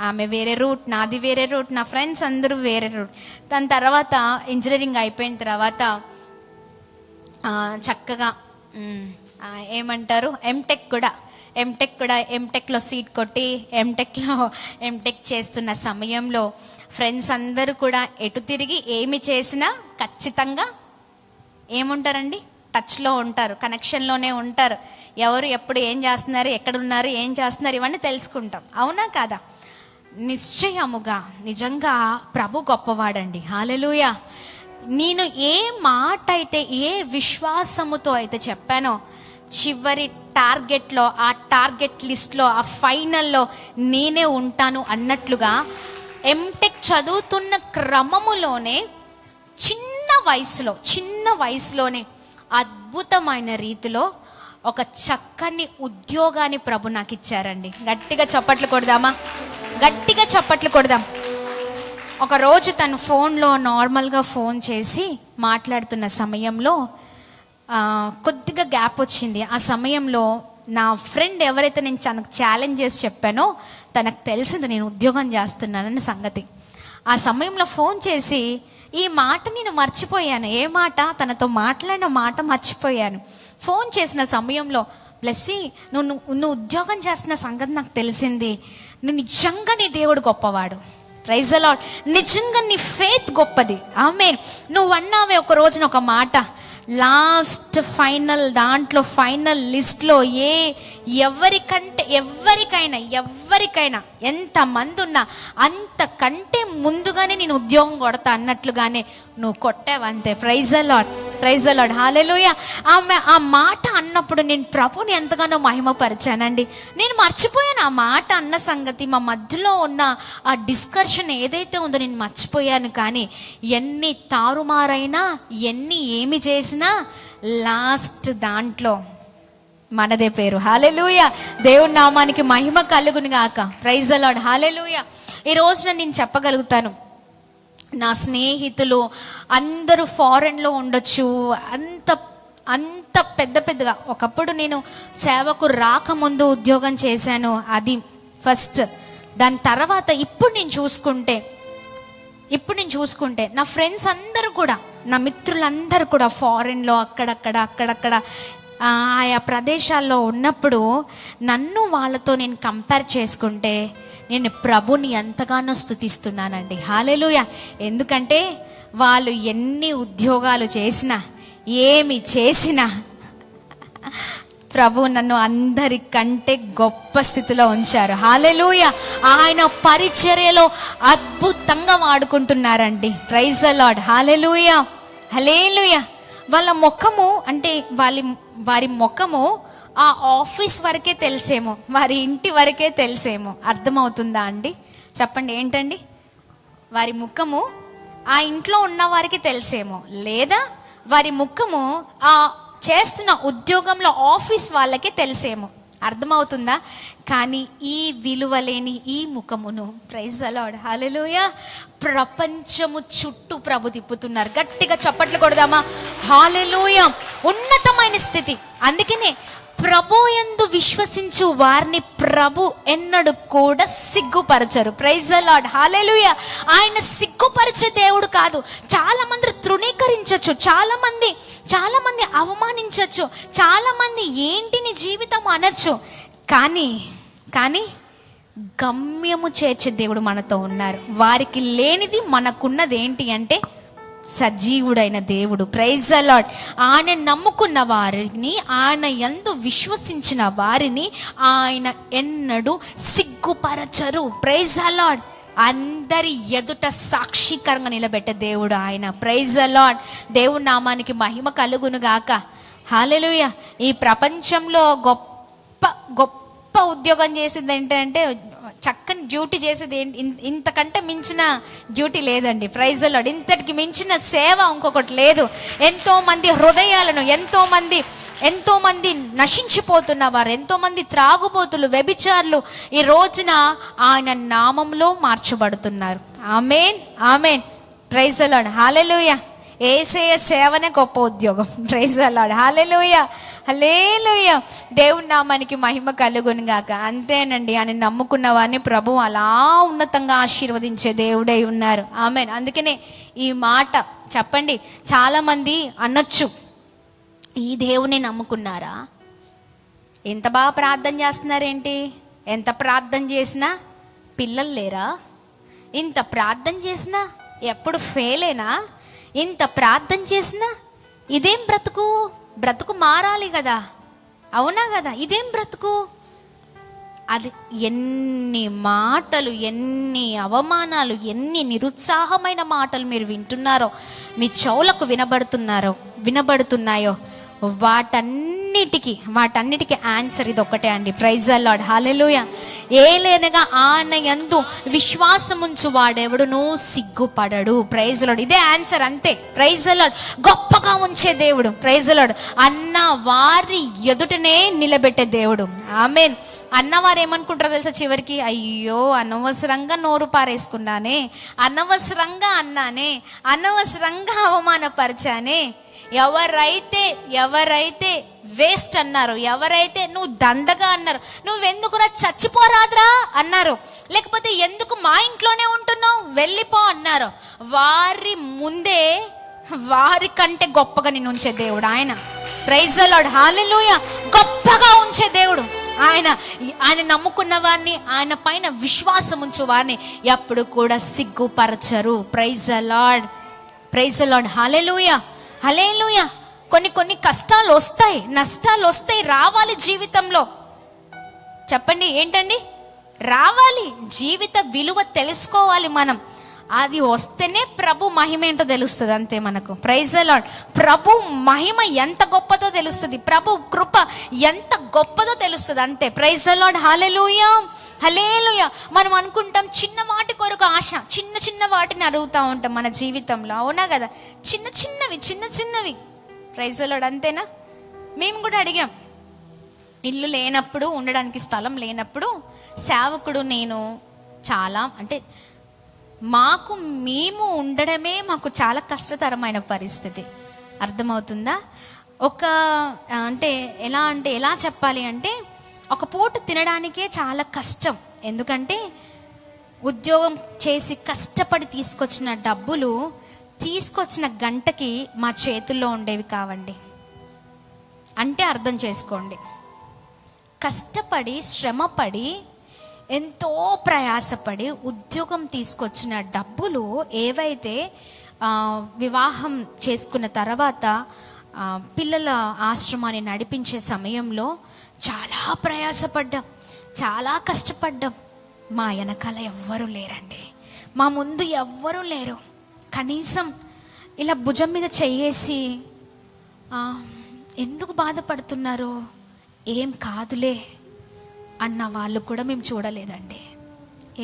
ఆమె వేరే రూట్, నాది వేరే రూట్, నా ఫ్రెండ్స్ అందరూ వేరే రూట్. దాని తర్వాత ఇంజనీరింగ్ అయిపోయిన తర్వాత చక్కగా ఏమంటారు ఎంటెక్లో సీట్ కొట్టి ఎంటెక్ చేస్తున్న సమయంలో ఫ్రెండ్స్ అందరూ కూడా ఎటు తిరిగి ఏమి చేసినా ఖచ్చితంగా ఏముంటారండి, టచ్లో ఉంటారు, కనెక్షన్లోనే ఉంటారు. ఎవరు ఎప్పుడు ఏం చేస్తున్నారు, ఎక్కడున్నారు, ఏం చేస్తున్నారు, ఇవన్నీ తెలుసుకుంటాం. అవునా కాదా? నిశ్చయముగా నిజంగా ప్రభు గొప్పవాడండి. హల్లెలూయా. నేను ఏ మాట అయితే, ఏ విశ్వాసముతో అయితే చెప్పానో, చివరి టార్గెట్లో, ఆ టార్గెట్ లిస్ట్లో, ఆ ఫైనల్లో నేనే ఉంటాను అన్నట్లుగా ఎంటెక్ చదువుతున్న క్రమములోనే చిన్న వయసులోనే అద్భుతమైన రీతిలో ఒక చక్కని ఉద్యోగాన్ని ప్రభు నాకు ఇచ్చారండి. గట్టిగా చప్పట్లు కొడదామా? గట్టిగా చప్పట్లు కొడదాం. ఒకరోజు తను ఫోన్లో నార్మల్గా ఫోన్ చేసి మాట్లాడుతున్న సమయంలో కొద్దిగా గ్యాప్ వచ్చింది. ఆ సమయంలో నా ఫ్రెండ్ ఎవరైతే నేను తనకు ఛాలెంజ్ చేసి చెప్పానో తనకు తెలిసింది నేను ఉద్యోగం చేస్తున్నానన్న సంగతి. ఆ సమయంలో ఫోన్ చేసి ఈ మాట నేను మర్చిపోయాను. ఏ మాట? తనతో మాట్లాడిన మాట మర్చిపోయాను. ఫోన్ చేసిన సమయంలో, బ్లెస్సీ, నువ్వు ఉద్యోగం చేస్తున్న సంగతి నాకు తెలిసింది. నువ్వు నిజంగా నీ దేవుడు గొప్పవాడు. Praise the Lord. నిజంగా నీ ఫెయిత్ గొప్పది. ఆమేన్. నువ్వు అన్నావే ఒక రోజున ఒక మాట, లాస్ట్ ఫైనల్ దాంట్లో ఫైనల్ లిస్ట్లో ఎవరికైనా ఎంతమంది ఉన్నా అంతకంటే ముందుగానే నేను ఉద్యోగం కొడతా అన్నట్లుగానే నువ్వు కొట్టావంతే. Praise the Lord, praise the lord, హల్లెలూయా. ఆ మాట అన్నప్పుడు నేను ప్రభుని ఎంతగానో మహిమపరిచానండి. నేను మర్చిపోయాను ఆ మాట అన్న సంగతి. మా మధ్యలో ఉన్న ఆ డిస్కషన్ ఏదైతే ఉందో నేను మర్చిపోయాను. కానీ ఎన్ని తారుమారైనా, ఏమి చేసినా లాస్ట్ దాంట్లో మనదే పేరు. హల్లెలూయా. దేవుని నామానికి మహిమ కలుగును గాక. ప్రైజ్ ది లార్డ్, హల్లెలూయా. ఈ రోజున నేను చెప్పగలుగుతాను, నా స్నేహితులు అందరూ ఫారెన్లో ఉండొచ్చు, అంత పెద్దగా. ఒకప్పుడు నేను సేవకు రాకముందు ఉద్యోగం చేశాను, అది ఫస్ట్. దాని తర్వాత ఇప్పుడు నేను చూసుకుంటే నా ఫ్రెండ్స్ అందరూ కూడా, నా మిత్రులందరూ కూడా ఫారెన్లో అక్కడక్కడ ఆయా ప్రదేశాల్లో ఉన్నప్పుడు నన్ను వాళ్ళతో నేను కంపేర్ చేసుకుంటే నేను ప్రభుని ఎంతగానో స్తుతిస్తున్నానండి. హల్లెలూయా. ఎందుకంటే వాళ్ళు ఎన్ని ఉద్యోగాలు చేసినా, ఏమి చేసినా ప్రభు నన్ను అందరికంటే గొప్ప స్థితిలో ఉంచారు. హల్లెలూయా. ఆయన పరిచర్యలో అద్భుతంగా వాడుకుంటున్నారండి. ప్రైజ్ ది లార్డ్, హల్లెలూయా, హల్లెలూయా. వాళ్ళ ముఖము అంటే వారి ముఖము ఆ ఆఫీస్ వరకే తెలిసేమో, వారి ఇంటి వరకే తెలిసేమో. అర్థమవుతుందా అండి? చెప్పండి, ఏంటండి? వారి ముఖము ఆ ఇంట్లో ఉన్న వారికి తెలిసేమో, లేదా వారి ముఖము ఆ చేస్తున్న ఉద్యోగంలో ఆఫీస్ వాళ్ళకే తెలిసేమో. అర్థమవుతుందా? కానీ ఈ విలువలేని ఈ ముఖమును, ప్రైజ్ ది లార్డ్, హల్లెలూయా, ప్రపంచము చుట్టూ ప్రభు తిప్పుతున్నారు. గట్టిగా చప్పట్లు కొడదామా? హల్లెలూయా. ఉన్నతమైన స్థితి. అందుకనే ప్రభు యందు విశ్వసించు వారిని ప్రభు ఎన్నడూ కూడా సిగ్గుపరచరు. ప్రైజ్ ది లార్డ్, హల్లెలూయా. ఆయన సిగ్గుపరిచే దేవుడు కాదు. చాలా మంది తృణీకరించచ్చు, చాలా మంది అవమానించచ్చు, చాలా మంది ఏంటి నీ జీవితం అనొచ్చు. కానీ గమ్యము చేర్చే దేవుడు మనతో ఉన్నారు. వారికి లేనిది మనకున్నది ఏంటి అంటే సజీవుడైన దేవుడు. Praise the Lord. ఆయన నమ్ముకున్న వారిని, ఆయన యందు విశ్వసించిన వారిని ఆయన ఎన్నడూ సిగ్గుపరచరు. Praise the lord. అందరి ఎదుట సాక్షికరంగా నిలబెట్టే దేవుడు ఆయన. Praise the Lord. దేవుడి నామానికి మహిమ కలుగును గాక. హల్లెలూయా. ఈ ప్రపంచంలో గొప్ప ఉద్యోగం చేసేది ఏంటంటే, చక్కని డ్యూటీ చేసేది ఇంతకంటే మించిన డ్యూటీ లేదండి. Praise the lord. ఇంతటికి మించిన సేవ ఇంకొకటి లేదు. ఎంతో మంది హృదయాలను, ఎంతో మంది నశించిపోతున్న వారు, ఎంతో మంది త్రాగుబోతులు, వ్యభిచారులు ఈ రోజున ఆయన నామంలో మార్చబడుతున్నారు. ఆమేన్, ఆమేన్. ప్రైజ్ ది లార్డ్, హల్లెలూయా. యేసయ్య సేవనే గొప్ప ఉద్యోగం. Praise the lord. హల్లెలూయా, హల్లెలూయా. దేవుని నామానికి మహిమ కలుగును గాక. అంతేనండి, ఆయన నమ్ముకున్న వారిని ప్రభు అలా ఉన్నతంగా ఆశీర్వదించే దేవుడై ఉన్నారు. ఆమేన్. అందుకనే ఈ మాట చెప్పండి. చాలా మంది అనొచ్చు, ఈ దేవుని నమ్ముకున్నారా, ఎంత బాగా ప్రార్థన చేస్తున్నారేంటి, ఎంత ప్రార్థన చేసినా పిల్లలు లేరా, ఇంత ప్రార్థన చేసినా ఎప్పుడు ఫెయిలేనా, ఇంత ప్రార్థన చేసినా ఇదేం బ్రతుకు, బ్రతుకు మారాలి కదా, అవునా కదా, ఇదేం బ్రతుకు. అది ఎన్ని మాటలు, ఎన్ని అవమానాలు, ఎన్ని నిరుత్సాహమైన మాటలు మీరు వింటున్నారో, మీ చెవులకు వినబడుతున్నాయో వాటన్నిటికీ ఆన్సర్ ఇది ఒక్కటే అండి. Praise the lord. హల్లెలూయా. ఏలైనగా ఆయన యందు విశ్వాసముంచు వాడెవడునూ సిగ్గుపడడు. Praise the Lord. ఇదే ఆన్సర్, అంతే. Praise the Lord. గొప్పగా ఉంచే దేవుడు. Praise the Lord. అన్న వారి ఎదుటనే నిలబెట్టే దేవుడు. ఆమేన్. అన్నవారు ఏమనుకుంటారో తెలుసా చివరికి, అయ్యో అనవసరంగా నోరు పారేసుకున్నానే, అనవసరంగా అన్నానే, అనవసరంగా అవమానపరిచానే. ఎవరైతే వేస్ట్ అన్నారు, ఎవరైతే నువ్వు దండగా అన్నారు, నువ్వెందుకురా చచ్చిపోరాదురా అన్నారు, లేకపోతే ఎందుకు మా ఇంట్లోనే ఉంటున్నావు వెళ్ళిపో అన్నారు, వారి ముందే వారి కంటే గొప్పగా నిన్ను ఉంచే దేవుడు ఆయన. Praise the lord. హల్లెలూయా. గొప్పగా ఉంచే దేవుడు ఆయన. ఆయన నమ్ముకున్న వారిని, ఆయన పైన విశ్వాసం ఉంచు వారిని ఎప్పుడు కూడా సిగ్గుపరచరు. Praise the Lord. Praise the lord. హల్లెలూయా, హల్లెలూయా. కొన్ని కష్టాలు వస్తాయి, నష్టాలు వస్తాయి, రావాలి జీవితంలో. చెప్పండి ఏంటండి, రావాలి. జీవిత విలువ తెలుసుకోవాలి మనం. అది వస్తేనే ప్రభు మహిమ ఏంటో తెలుస్తుంది, అంతే మనకు. Praise the Lord. ప్రభు మహిమ ఎంత గొప్పదో తెలుస్తుంది, ప్రభు కృప ఎంత గొప్పదో తెలుస్తుంది, అంతే. Praise the lord. హల్లెలూయా, హల్లెలూయా. మనం అనుకుంటాం చిన్న వాటి కొరకు ఆశ, చిన్న వాటిని అడుగుతూ ఉంటాం మన జీవితంలో, అవునా కదా, చిన్న చిన్నవి. Praise the Lord. అంతేనా? మేము కూడా అడిగాం, ఇల్లు లేనప్పుడు, ఉండడానికి స్థలం లేనప్పుడు, సేవకుడు నేను చాలా అంటే మేము ఉండడమే మాకు చాలా కష్టతరమైన పరిస్థితి. అర్థమవుతుందా? ఎలా చెప్పాలి అంటే, ఒక పూట తినడానికే చాలా కష్టం. ఎందుకంటే ఉద్యోగం చేసి కష్టపడి తీసుకొచ్చిన డబ్బులు తీసుకొచ్చిన గంటకి మా చేతుల్లో ఉండేవి కావండి. అంటే అర్థం చేసుకోండి, కష్టపడి శ్రమపడి ఎంతో ప్రయాసపడి ఉద్యోగం తీసుకొచ్చిన డబ్బులు ఏవైతే వివాహం చేసుకున్న తర్వాత పిల్లల ఆశ్రమాన్ని నడిపించే సమయంలో చాలా ప్రయాసపడ్డాం, చాలా కష్టపడ్డాం. మా వెనకాల ఎవ్వరూ లేరండి, మా ముందు ఎవ్వరూ లేరు. కనీసం ఇలా భుజం మీద చెయ్యేసి ఎందుకు బాధపడుతున్నారో, ఏం కాదులే అన్న వాళ్ళు కూడా మేము చూడలేదండి.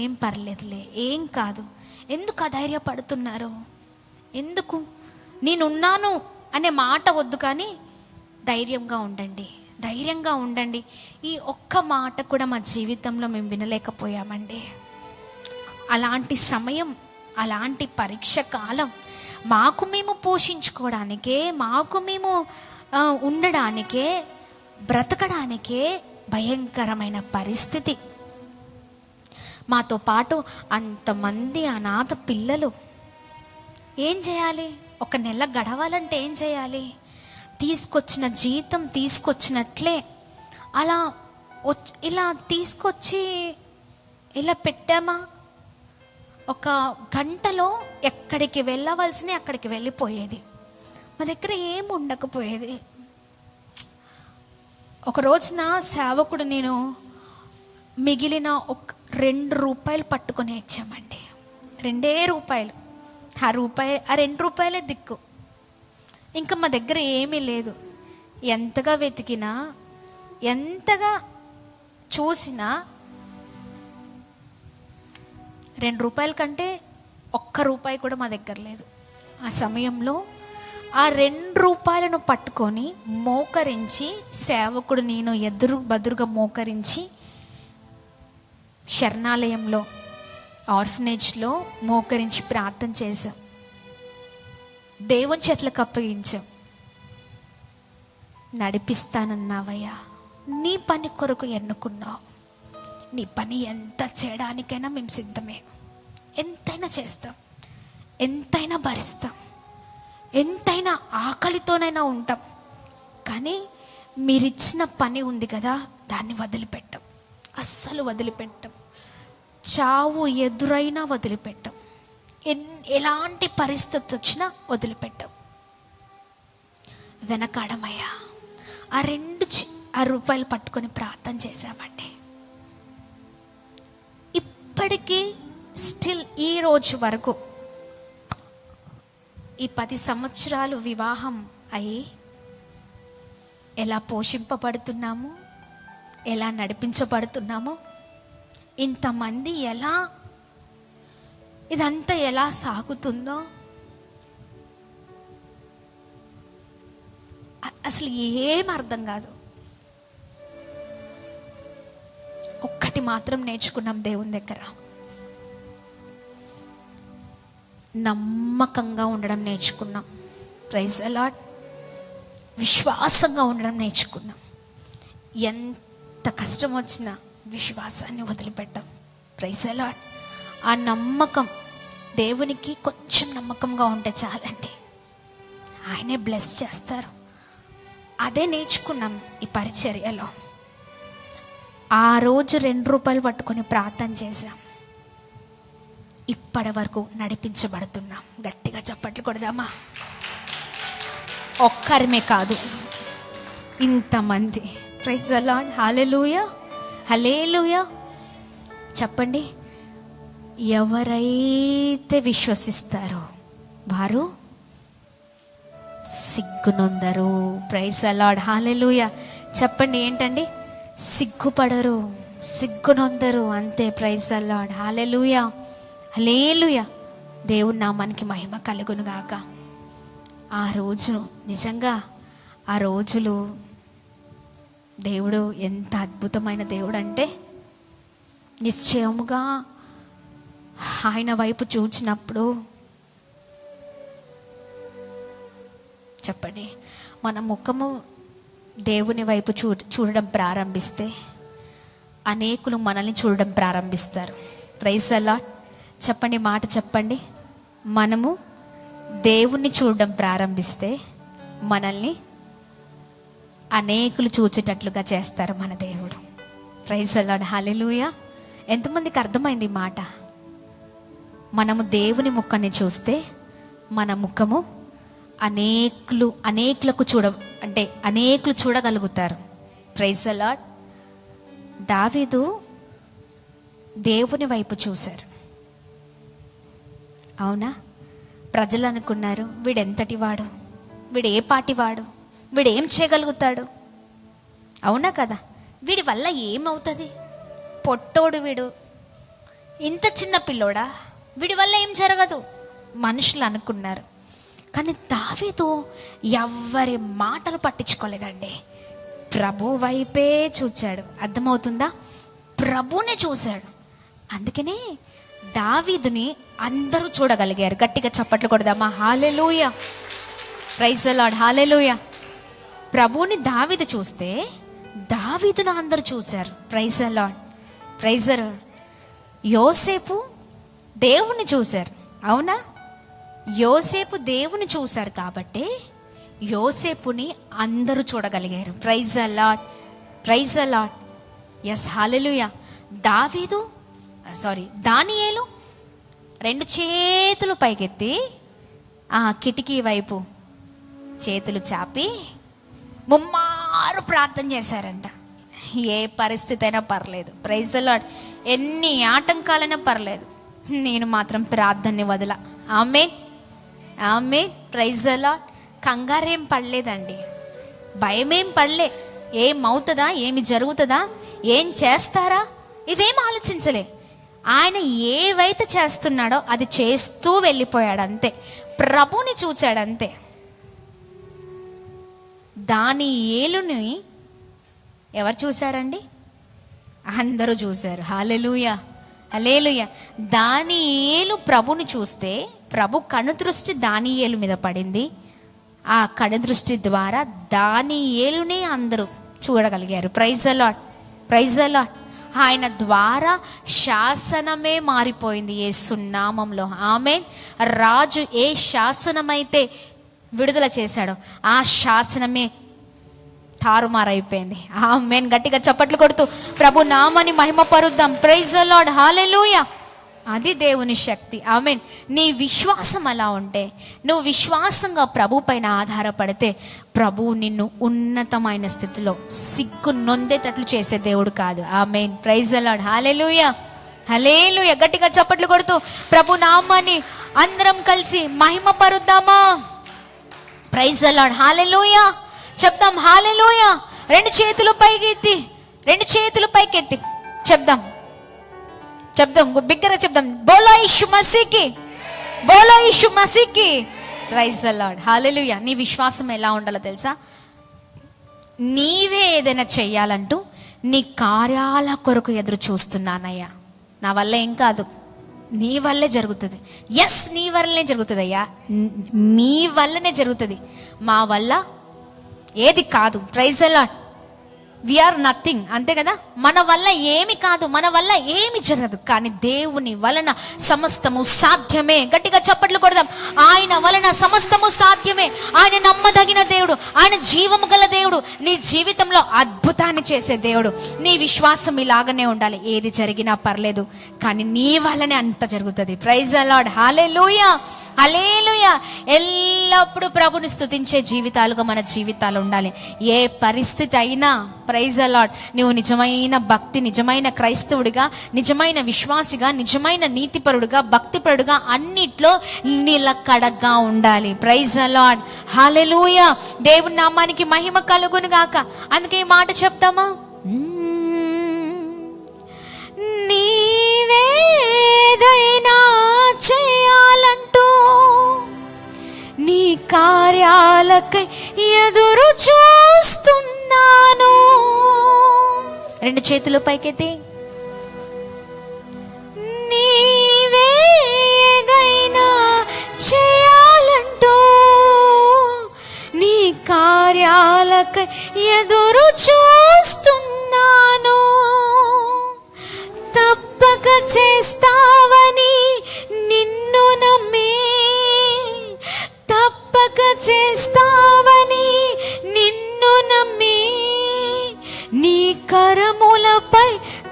ఏం పర్లేదులే, ఏం కాదు, ఎందుకు అధైర్యపడుతున్నారు, ఎందుకు, నేనున్నాను అనే మాట వద్దు, కానీ ధైర్యంగా ఉండండి. ఈ ఒక్క మాట కూడా మా జీవితంలో మేము వినలేకపోయామండి. అలాంటి సమయం, అలాంటి పరీక్ష కాలం మాకు మేము పోషించుకోవడానికే, మాకు మేము ఉండడానికే, బ్రతకడానికే భయంకరమైన పరిస్థితి. మాతో పాటు అంతమంది అనాథ పిల్లలు. ఏం చేయాలి? ఒక నెల గడవాలంటే ఏం చేయాలి? తీసుకొచ్చిన జీతం తీసుకొచ్చినట్లే ఇలా తీసుకొచ్చి ఇలా పెట్టామా, ఒక గంటలో ఎక్కడికి వెళ్ళవలసిన అక్కడికి వెళ్ళిపోయేది. మా దగ్గర ఏం ఉండకపోయేది. ఒక రోజున సేవకుడు నేను మిగిలిన ఒక 2 రూపాయలు పట్టుకొని ఇచ్చామండి. 2 రూపాయలు. ఆ 2 రూపాయలే దిక్కు. ఇంకా మా దగ్గర ఏమీ లేదు. ఎంతగా వెతికినా, ఎంతగా చూసినా 2 రూపాయల కంటే 1 రూపాయి కూడా మా దగ్గర లేదు. ఆ సమయంలో ఆ 2 రూపాయలను పట్టుకొని మోకరించి, సేవకుడు నేను బదురుగా మోకరించి శరణాలయంలో, ఆర్ఫనేజ్లో మోకరించి ప్రార్థన చేశాం. దేవుని చేతులకు అప్పగించాం. నడిపిస్తానన్నావయ్యా, నీ పని కొరకు ఎన్నుకున్నావు. నీ పని ఎంత చేయడానికైనా మేము సిద్ధమే. ఎంతైనా చేస్తాం, ఎంతైనా భరిస్తాం, ఎంతైనా ఆకలితోనైనా ఉంటాం. కానీ మీరిచ్చిన పని ఉంది కదా, దాన్ని వదిలిపెట్టాం. అస్సలు వదిలిపెట్టాం. చావు ఎదురైనా వదిలిపెట్టాం. ఎలాంటి పరిస్థితి వచ్చినా వదిలిపెట్టాం. వెనకాడమయ్యా. ఆ 2 రూపాయలు పట్టుకొని ప్రార్థన చేశామండి. ఇప్పటికీ స్టిల్ ఈ రోజు వరకు ఈ 10 సంవత్సరాలు వివాహం అయ్యి ఎలా పోషింపబడుతున్నాము, ఎలా నడిపించబడుతున్నామో, ఇంతమంది ఎలా, ఇదంతా ఎలా సాగుతుందో అసలు ఏం అర్థం కాదు. ఒక్కటి మాత్రం నేర్చుకున్నాం దేవుని దగ్గర, నమ్మకంగా ఉండడం నేర్చుకున్నాం. Praise the Lord. విశ్వాసంగా ఉండడం నేర్చుకున్నాం. ఎంత కష్టం వచ్చినా విశ్వాసాన్ని వదిలిపెట్టాం. Praise the Lord. ఆ నమ్మకం, దేవునికి కొంచెం నమ్మకంగా ఉంటే చాలండి, ఆయనే బ్లెస్ చేస్తారు. అదే నేర్చుకున్నాం ఈ పరిచర్యలో. ఆ రోజు 2 రూపాయలు పట్టుకొని ప్రార్థన చేశాం. ఇప్పటి వరకు నడిపించబడుతున్నాం. గట్టిగా చప్పట్లు కొడదామా? ఒక్కరిమే కాదు, ఇంతమంది. Praise the lord. హల్లెలూయా, హల్లెలూయా. చెప్పండి, ఎవరైతే విశ్వసిస్తారో వారు సిగ్గునొందరు. Praise the lord. హల్లెలూయా. చెప్పండి, ఏంటండి? సిగ్గుపడరు, సిగ్గునొందరు, అంతే. Praise the lord. హల్లెలూయా, హల్లెలూయా. దేవుని నామానికి మహిమ కలుగును గాక. ఆ రోజు నిజంగా, ఆ రోజులు దేవుడు ఎంత అద్భుతమైన దేవుడు అంటే, నిశ్చయముగా ఆయన వైపు చూచినప్పుడు, చెప్పండి, మన ముఖము దేవుని వైపు చూడడం ప్రారంభిస్తే అనేకులు మనల్ని చూడడం ప్రారంభిస్తారు. Praise the Lord. చెప్పండి, మాట చెప్పండి. మనము దేవుణ్ణి చూడడం ప్రారంభిస్తే మనల్ని అనేకులు చూచేటట్లుగా చేస్తారు మన దేవుడు. Praise the lord. హల్లెలూయా. ఎంతమందికి అర్థమైంది ఈ మాట? మనము దేవుని ముఖాన్ని చూస్తే మన ముఖము అనేకులకు అనేకులు చూడగలుగుతారు. Praise the Lord. దావీదు దేవుని వైపు చూశారు, అవునా? ప్రజలు అనుకున్నారు, వీడెంతటి వాడు, వీడు ఏ పాటి వాడు, వీడు ఏం చేయగలుగుతాడు, అవునా కదా? వీడి వల్ల ఏమవుతుంది, పొట్టోడు వీడు, ఇంత చిన్న పిల్లోడా, వీడి వల్ల ఏం జరగదు మనుషులు అనుకున్నారు. కానీ దావీదు ఎవ్వరి మాటలు పట్టించుకోలేదండి. ప్రభు వైపే చూచాడు. అర్థమవుతుందా? ప్రభునే చూశాడు. అందుకనే దావీదుని అందరూ చూడగలిగారు. గట్టిగా చప్పట్లు కొడదామా? Hallelujah, praise the lord. Hallelujah. ప్రభుని దావీదు చూస్తే దావీదును అందరూ చూశారు. Praise the Lord, praise the Lord. యోసేపు దేవుని చూశారు, అవునా? యోసేపు దేవుని చూశారు కాబట్టి యోసేపుని అందరూ చూడగలిగారు. Praise the Lord, praise the Lord. Yes, హల్లెలూయా. దానియేలు 2 చేతులు పైకెత్తి ఆ కిటికీ వైపు చేతులు చాపి ముమ్మారు ప్రార్థన చేశారంట. ఏ పరిస్థితి అయినా పర్లేదు, ప్రైజ్ ది లార్డ్. ఎన్ని ఆటంకాలైనా పర్లేదు, నేను మాత్రం ప్రార్థనని వదల. ఆమేన్, ఆమేన్, ప్రైజ్ ది లార్డ్. కంగారేం పడలేదండి, భయమేం పడలే. ఏమవుతుందా, ఏమి జరుగుతుందా, ఏం చేస్తారా, ఇవేం ఆలోచించలే. ఆయన ఏవైతే చేస్తున్నాడో అది చేస్తూ వెళ్ళిపోయాడు, అంతే. ప్రభుని చూచాడంతే. దానియేలుని ఎవరు చూశారండి? అందరూ చూశారు. హల్లెలూయా, హల్లెలూయా. దానియేలు ప్రభుని చూస్తే ప్రభు కనుదృష్టి దానియేలు మీద పడింది. ఆ కనుదృష్టి ద్వారా దానియేలునే అందరూ చూడగలిగారు. Praise the Lord, praise the Lord. ఆయన ద్వారా శాసనమే మారిపోయింది యేసు నామములో. ఆమేన్. రాజు ఏ శాసనమైతే విడుదల చేశాడో ఆ శాసనమే తారుమారైపోయింది. ఆమేన్. గట్టిగా చప్పట్లు కొడుతూ ప్రభు నామాన్ని మహిమపరుద్దాం. ప్రైజ్ ద లార్డ్, హల్లెలూయా. అది దేవుని శక్తి. ఆమేన్. నీ విశ్వాసం అలా ఉంటే, నువ్వు విశ్వాసంగా ప్రభు పైన ఆధారపడితే, ప్రభు నిన్ను ఉన్నతమైన స్థితిలో సిగ్గు నొందేటట్లు చేసే దేవుడు కాదు. ఆమేన్. ప్రైజ్ ద లార్డ్, హల్లెలూయా, హల్లెలూయా. గట్టిగా చప్పట్లు కొడుతూ ప్రభు నామాన్ని అందరం కలిసి మహిమపరుద్దామా? ప్రైజ్ ద లార్డ్, హల్లెలూయా. చెప్దాం హల్లెలూయా. రెండు చేతులు పైకెత్తి, రెండు చేతులు పైకెత్తి చెప్దాం, చెప్దాం, బిగ్గరగా చెప్దాం. బోలో యేసు మసీకి, బోలో యేసు మసీకి. ప్రైజ్ ద లార్డ్, హల్లెలూయా. నీ విశ్వాసం ఎలా ఉండాలో తెలుసా? నీవే ఏదైనా చెయ్యాలంటూ నీ కార్యాల కొరకు ఎదురు చూస్తున్నానయ్యా. నా వల్ల ఏం కాదు, నీ వల్లే జరుగుతుంది. ఎస్, నీ వల్లనే జరుగుతుంది అయ్యా, మీ వల్లనే జరుగుతుంది, మా వల్ల ఏది కాదు. Praise the Lord. We are nothing, అంతే కదా. మన వల్ల ఏమి కాదు, మన వల్ల ఏమి జరగదు, కానీ దేవుని వలన సమస్తము సాధ్యమే. గట్టిగా చప్పట్లు కొడదాం. ఆయన వలన సమస్తము సాధ్యమే. ఆయన నమ్మదగిన దేవుడు, ఆయన జీవము గల దేవుడు, నీ జీవితంలో అద్భుతాన్ని చేసే దేవుడు. నీ విశ్వాసం ఇలాగనే ఉండాలి. ఏది జరిగినా పర్లేదు, కానీ నీ వల్లనే అంత జరుగుతుంది. ప్రైజ్ ద లార్డ్, హల్లెలూయా, హల్లెలూయా. ఎల్లప్పుడూ ప్రభుని స్తుతించే జీవితాలుగా మన జీవితాలు ఉండాలి. ఏ పరిస్థితి అయినా, ప్రైజ్ ద లార్డ్, నువ్వు నిజమైన భక్తి, నిజమైన క్రైస్తవుడిగా, నిజమైన విశ్వాసిగా, నిజమైన నీతిపరుడుగా, భక్తిపరుడుగా అన్నిట్లో నిలకడగా ఉండాలి. Praise the lord, hallelujah. దేవుని నామానికి మహిమ కలుగును గాక. అందుకే ఈ మాట చెప్తామా? నీవేదైనా చేయాలంటూ నీ కార్యాలకై ఎదురు చూస్తున్నాను. రెండు చేతులు పైకెత్తి. నీవేదైనా చేయాలంటూ నీ కార్యాలకై ఎదురు చూస్తున్నాను. తప్పక చేస్తావని నిన్ను నమ్మి, తప్పక చేస్తావని నిన్ను నమ్మి, నీ కరములపై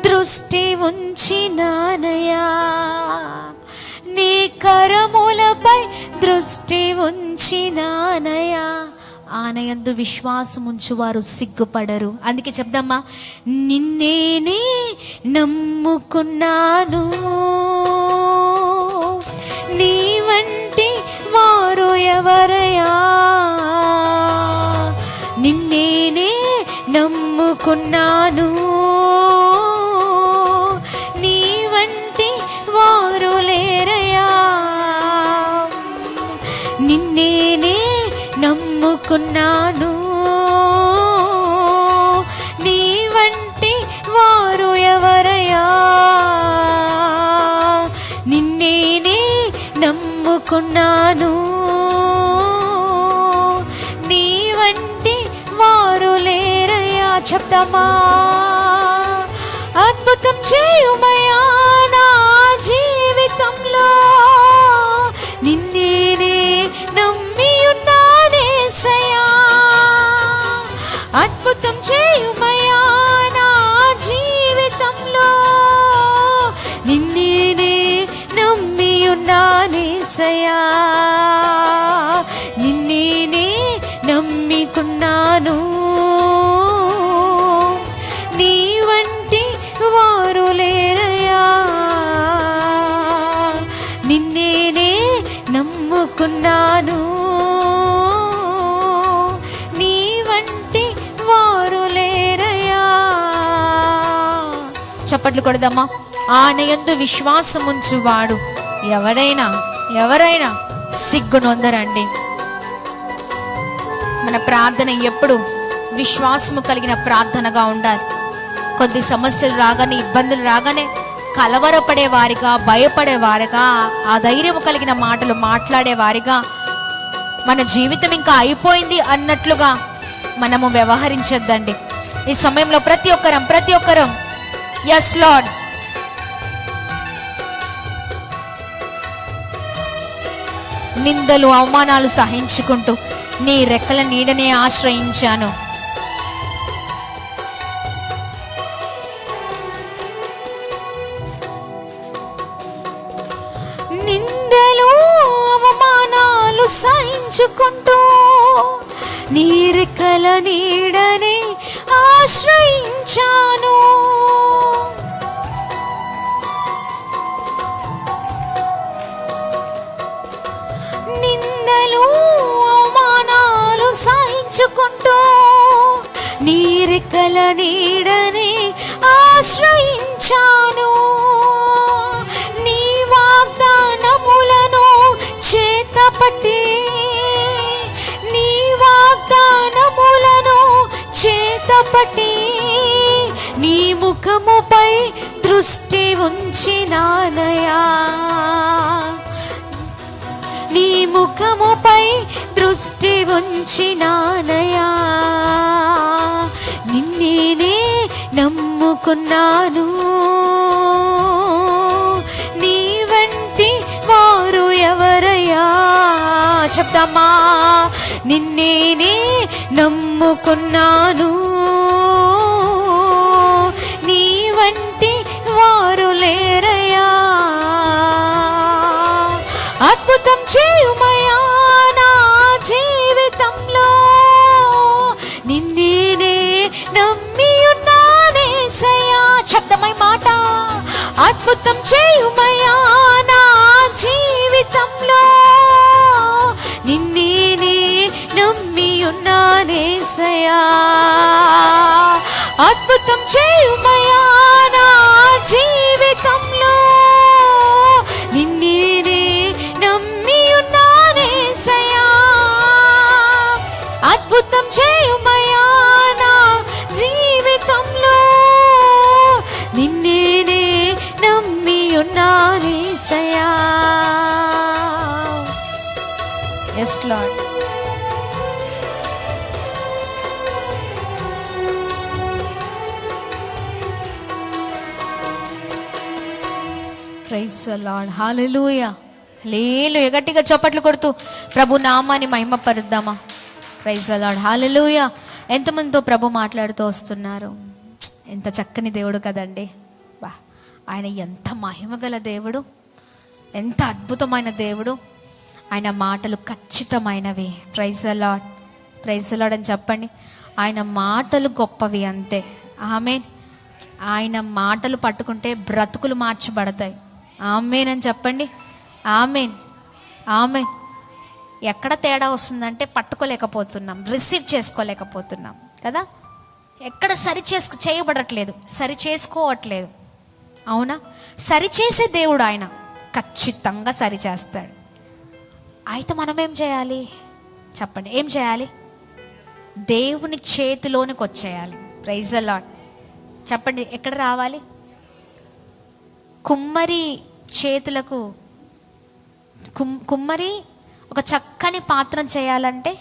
దృష్టి ఉంచినానయ్యా, నీ కరములపై దృష్టి ఉంచినానయ్యా. ఆనయందు విశ్వాసం ఉంచువారు సిగ్గుపడరు. అందుకే చెప్దామా? నిన్నేనే నమ్ముకున్నాను, నీ వంటి వారు ఎవరయ్యా? నిన్నేనే నమ్ముకున్నాను, నీ వంటి వారు లేరయ్యా. నిన్నేనే నమ్ముకున్నాను, నీ వంటి వారు ఎవరయ్యా? నిన్నేనే నమ్ముకున్నాను, నీ వంటి వారు లేరయ్యా. చెప్తామా? అద్భుతం చేయుమయ్యా నా జీవితంలో, నిన్నేనే నమ్మి ఉన్నానేసయ్యా. అద్భుతం చేయుమయ్యా నా జీవితంలో, నిన్నేనే నమ్మి ఉన్నానేసయ్యా. నిన్నేనే నమ్మికున్నాను, నీ వంటి వారు లేరయ్యా. నిన్నేనే నమ్ముకున్నాను, నీ వంటి వారు లేరయ్యా. చప్పట్లు కొడదామా? ఆనయందు విశ్వాసముంచువాడు ఎవరైనా సిగ్గునొందరండి. మన ప్రార్థన ఎప్పుడు విశ్వాసము కలిగిన ప్రార్థనగా ఉండాలి. కొద్ది సమస్యలు రాగానే, ఇబ్బందులు రాగానే కలవరపడే వారిగా, భయపడే వారిగా, ఆ ధైర్యం కలిగిన మాటలు మాట్లాడే వారిగా, మన జీవితం ఇంకా అయిపోయింది అన్నట్లుగా మనము వ్యవహరించొద్దండి. ఈ సమయంలో ప్రతి ఒక్కరం yes Lord, నిందలు అవమానాలు సహించుకుంటూ నీ రెక్కల నీడనే ఆశ్రయించాను. నిందలు అవమానాలు సహించుకుంటూ నీ రెక్కల నీడనే ఆశ్రయించాను. నిందలు అవమానాలు సహించుకుంటూ నీ రెక్కల నీడనే ఆశ్రయించాను. నీ వాగ్దానములను చేతపట్టి, నీ వాగ్దానములను చేతపట్టి నీ ముఖముపై దృష్టి ఉంచినానయా. నీ ముఖముపై దృష్టి ఉంచినానయా. నిన్నేనే నమ్ముకున్నాను, నీ వంటి వారు ఎవరయ్యా. చెప్తామా, నిన్నేనే నమ్ముకున్నాను, నీ వంటి వారు లేరయ్యా. అద్భుతం చేయుమయ్యా నా జీవితంలో, నిన్నేనే నమ్మి ఉన్నానేసయ్యా. శబ్దమై మాట, అద్భుతం చేయుమయ్యా నా జీవితంలో, నిన్నేనే నమ్మి ఉన్నానేసయ్యా. అద్భుతం చేయుమయ్యా నా జీవితంలో, నిన్నేనే నమ్మి ఉన్నానేసయ్యా. అద్భుతం చేయుమయ్యా నా జీవితంలో, నిన్నేనే నమ్మి ఉన్నానేసయ్యా. yes Lord. Praise the lord. హల్లెలూయా. హల్లెలూయా. గట్టిగా చప్పట్లు కొడుతూ ప్రభు నామాన్ని మహిమపరుద్దామా. Praise the lord. హల్లెలూయా. ఎంతమందితో ప్రభు మాట్లాడుతూ వస్తున్నారు. ఎంత చక్కని దేవుడు కదండి. బా, ఆయన ఎంత మహిమగల దేవుడు, ఎంత అద్భుతమైన దేవుడు. ఆయన మాటలు ఖచ్చితమైనవి. Praise the Lord. Praise the Lord అని చెప్పండి. ఆయన మాటలు గొప్పవి అంతే. ఆమేన్. ఆయన మాటలు పట్టుకుంటే బ్రతుకులు మార్చబడతాయి. ఆమేన్ అని చెప్పండి. ఆమేన్, ఆమేన్. ఎక్కడ తేడా వస్తుందంటే పట్టుకోలేకపోతున్నాం, రిసీవ్ చేసుకోలేకపోతున్నాం కదా. ఎక్కడ చేయబడట్లేదు, సరి చేసుకోవట్లేదు. అవునా? సరిచేసే దేవుడు ఆయన ఖచ్చితంగా సరి చేస్తాడు. అయితే మనం ఏం చేయాలి చెప్పండి? ఏం చేయాలి? దేవుని చేతిలోనికి వచ్చేయాలి. Praise the Lord. చెప్పండి, ఎక్కడ రావాలి? కుమ్మరి చేతులకు, కుమ్మరి ఒక చక్కని పాత్రం చేయాలంటే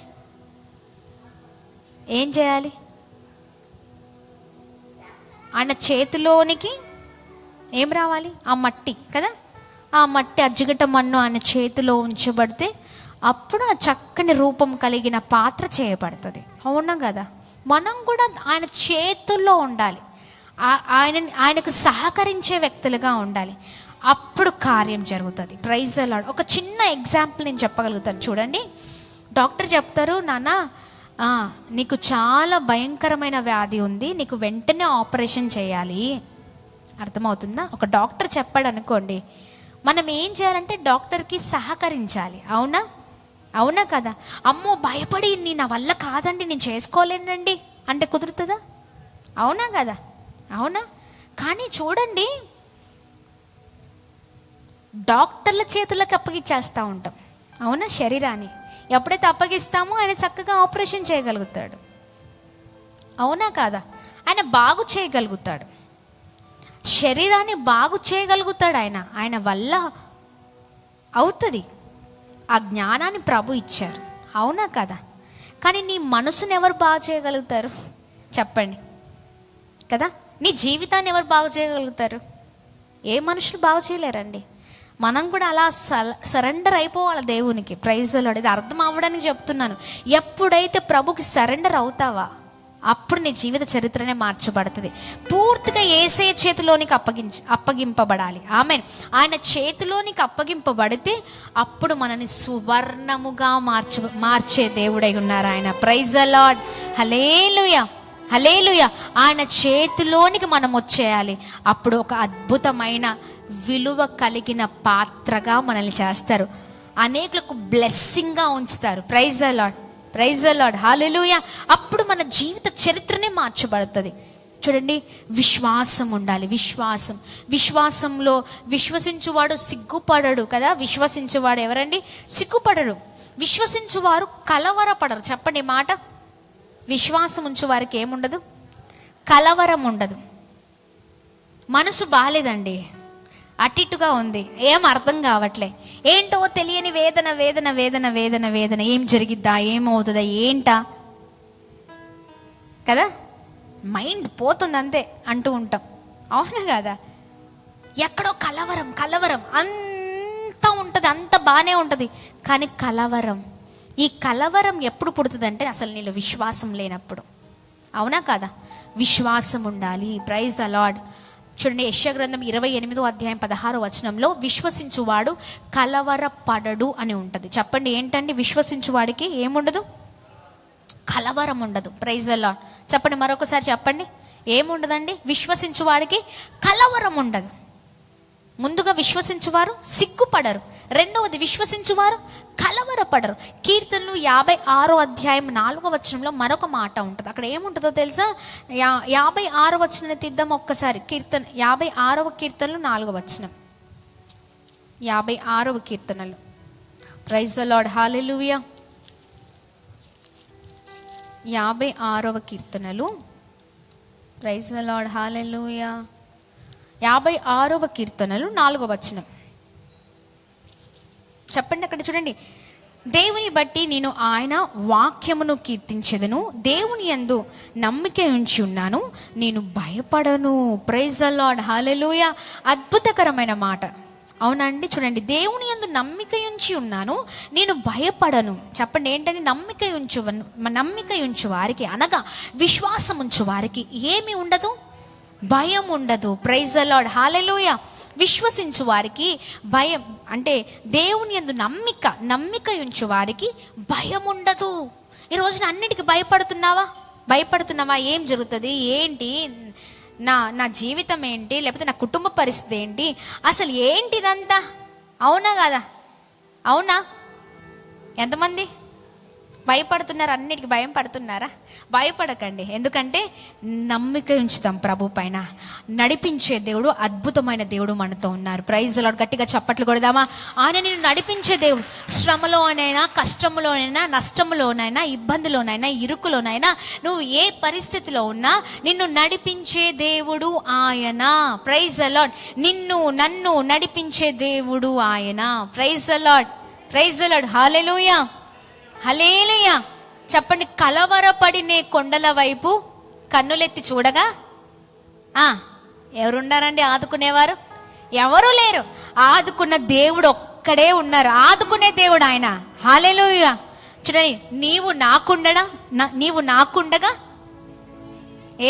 ఏం చేయాలి? ఆయన చేతిలోనికి ఏం రావాలి? ఆ మట్టి కదా. ఆ మట్టి, అజ్జిగట మన్ను ఆయన చేతిలో ఉంచబడితే అప్పుడు ఆ చక్కని రూపం కలిగిన పాత్ర చేయబడుతుంది. అవునా కదా? మనం కూడా ఆయన చేతుల్లో ఉండాలి. ఆయనకు సహకరించే వ్యక్తులుగా ఉండాలి. అప్పుడు కార్యం జరుగుతుంది. Praise the Lord. ఒక చిన్న ఎగ్జాంపుల్ నేను చెప్పగలుగుతాను. చూడండి, డాక్టర్ చెప్తారు, నాన్న నీకు చాలా భయంకరమైన వ్యాధి ఉంది, నీకు వెంటనే ఆపరేషన్ చేయాలి. అర్థమవుతుందా? ఒక డాక్టర్ చెప్పాడు అనుకోండి, మనం ఏం చేయాలంటే డాక్టర్కి సహకరించాలి. అవునా? అవునా కదా? అమ్మో భయపడి నా వల్ల కాదండి, నేను చేసుకోలేనండి అంటే కుదురుతుందా? అవునా కదా? అవునా? కానీ చూడండి, డాక్టర్ల చేతులకు అప్పగిచ్చేస్తూ ఉంటాం. అవునా? శరీరాన్ని ఎప్పుడైతే అప్పగిస్తామో ఆయన చక్కగా ఆపరేషన్ చేయగలుగుతాడు. అవునా కాదా? ఆయన బాగు చేయగలుగుతాడు. శరీరాన్ని బాగు చేయగలుగుతాడు ఆయన వల్ల అవుతుంది. ఆ జ్ఞానాన్ని ప్రభు ఇచ్చారు, అవునా కదా? కానీ నీ మనసుని ఎవరు బాగు చేయగలుగుతారు చెప్పండి కదా? నీ జీవితాన్ని ఎవరు బాగు చేయగలుగుతారు? ఏ మనుషులు బాగు చేయలేరండి. మనం కూడా అలా సరెండర్ అయిపోవాలి దేవునికి. Praise the Lord. ఇది అర్థం అవ్వడానికి చెప్తున్నాను. ఎప్పుడైతే ప్రభుకి సరెండర్ అవుతావా అప్పుడు నీ జీవిత చరిత్రనే మార్చబడుతుంది. పూర్తిగా యేసయ్య చేతిలోనికి అప్పగింపబడాలి. ఆమేన్. ఆయన చేతిలోనికి అప్పగింపబడితే అప్పుడు మనని సువర్ణముగా మార్చే దేవుడై ఉన్నారు ఆయన. Praise the lord. హల్లెలూయా, హల్లెలూయా. ఆయన చేతిలోనికి మనం వచ్చేయాలి. అప్పుడు ఒక అద్భుతమైన విలువ కలిగిన పాత్రగా మనల్ని చేస్తారు. అనేకులకు బ్లెస్సింగ్గా ఉంచుతారు. Praise the Lord, praise the lord. హల్లెలూయా. అప్పుడు మన జీవిత చరిత్రనే మార్చబడుతుంది. చూడండి, విశ్వాసం ఉండాలి. విశ్వాసంలో విశ్వసించువాడు సిగ్గుపడడు కదా. విశ్వసించువాడు ఎవరండి? సిగ్గుపడడు. విశ్వసించువారు కలవరపడరు. చెప్పండి మాట. విశ్వాసం ఉంచు వారికి ఏముండదు? కలవరం ఉండదు. మనసు బాలేదండి, అటిట్టుగా ఉంది, ఏం అర్థం కావట్లే, ఏంటో తెలియని వేదన వేదన వేదన వేదన వేదన, ఏం జరిగిద్దా, ఏమవుతుందా, ఏంటా కదా, మైండ్ పోతుంది అంతే అంటూ ఉంటాం, అవునా కదా? ఎక్కడో కలవరం కలవరం అంతా ఉంటుంది, అంత బాగానే ఉంటుంది. కానీ కలవరం, ఈ కలవరం ఎప్పుడు పుడుతుందంటే అసలు నీలో విశ్వాసం లేనప్పుడు, అవునా కదా? విశ్వాసం ఉండాలి. Praise the Lord. చూడండి, యెషయా గ్రంథం 28:16 విశ్వసించువాడు కలవరపడడు అని ఉంటుంది. చెప్పండి ఏంటండి? విశ్వసించువాడికి ఏముండదు? కలవరం ఉండదు. Praise the Lord. చెప్పండి మరొకసారి చెప్పండి, ఏముండదండి? విశ్వసించువాడికి కలవరం ఉండదు. ముందుగా విశ్వసించువారు సిగ్గుపడరు. రెండవది విశ్వసించువారు కలవరపడరు. కీర్తనలు 56:4 మరొక మాట ఉంటుంది. అక్కడ ఏముంటుందో తెలుసా? 56 తీద్దాం ఒక్కసారి. కీర్తన 56వ కీర్తనలు 4 56వ కీర్తనలు. Praise the lord. హల్లెలూయా. 56వ కీర్తనలు. Praise the lord. హల్లెలూయా. 56వ కీర్తనలు 4 చెప్పండి. అక్కడ చూడండి, దేవుని బట్టి నేను ఆయన వాక్యమును కీర్తించెదను, దేవుని యందు నమ్మిక ఉంచి ఉన్నాను, నేను భయపడను. Praise the lord. హల్లెలూయా. అద్భుతకరమైన మాట, అవునండి. చూడండి, దేవుని యందు నమ్మిక ఉంచి ఉన్నాను, నేను భయపడను. చెప్పండి ఏంటంటే నమ్మిక ఉంచు వారికి, అనగా విశ్వాసం ఉంచు వారికి ఏమి ఉండదు? భయం ఉండదు. Praise the lord. హల్లెలూయా. విశ్వసించు వారికి భయం అంటే దేవుని యందు నమ్మిక ఉంచు వారికి భయం ఉండదు. ఈ రోజున అన్నిటికీ భయపడుతున్నావా? ఏం జరుగుతుంది, ఏంటి, నా జీవితం ఏంటి, లేకపోతే నా కుటుంబ పరిస్థితి ఏంటి, అసలు ఏంటి ఇదంతా, అవునా కదా? అవునా? ఎంతమంది భయపడుతున్నారు? అన్నిటికీ భయం పడుతున్నారా? భయపడకండి. ఎందుకంటే నమ్మిక ఉంచుతాం ప్రభు పైన. నడిపించే దేవుడు, అద్భుతమైన దేవుడు మనతో ఉన్నారు. Praise the Lord. గట్టిగా చప్పట్లు కొడదామా? ఆయన నిన్ను నడిపించే దేవుడు. శ్రమలోనైనా, కష్టంలోనైనా, నష్టంలోనైనా, ఇబ్బందిలోనైనా, ఇరుకులోనైనా, నువ్వు ఏ పరిస్థితిలో ఉన్నా నిన్ను నడిపించే దేవుడు ఆయన. Praise the Lord. నన్ను నడిపించే దేవుడు ఆయన. Praise the Lord. Praise the lord. హల్లెలూయా, హల్లెలూయా. చెప్పండి, కలవరపడినే కొండల వైపు కన్నులెత్తి చూడగా ఎవరున్నారండి ఆదుకునేవారు? ఎవరు లేరు. ఆదుకున్న దేవుడు ఒక్కడే ఉన్నారు. ఆదుకునే దేవుడు ఆయన. హల్లెలూయా. చూడండి, నీవు నాకుండగా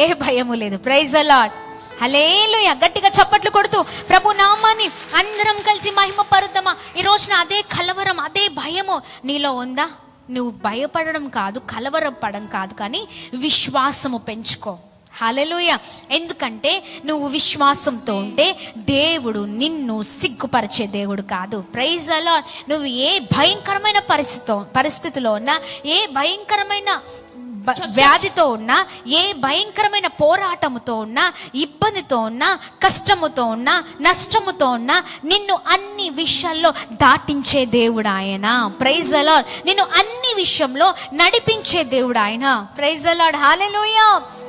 ఏ భయము లేదు. Praise the lord. హల్లెలూయా. గట్టిగా చప్పట్లు కొడుతూ ప్రభు నామాన్ని అందరం కలిసి మహిమ పరుద్దామా? ఈ రోజున అదే కలవరం, అదే భయము నీలో ఉందా? నువ్వు భయపడడం కాదు, కలవరపడడం కాదు, కానీ విశ్వాసము పెంచుకో. హల్లెలూయా. ఎందుకంటే నువ్వు విశ్వాసంతో ఉంటే దేవుడు నిన్ను సిగ్గుపరిచే దేవుడు కాదు. Praise the Lord. నువ్వు ఏ భయంకరమైన పరిస్థితిలో ఉన్నా, ఏ భయంకరమైన వ్యాధితో ఉన్నా, ఏ భయంకరమైన పోరాటముతో ఉన్నా, ఇబ్బందితో ఉన్నా, కష్టముతో ఉన్నా, నష్టముతో ఉన్నా, నిన్ను అన్ని విషయాల్లో దాటించే దేవుడు ఆయన. Praise the Lord. నిన్ను అన్ని విషయంలో నడిపించే దేవుడు ఆయన. Praise the lord. హల్లెలూయా.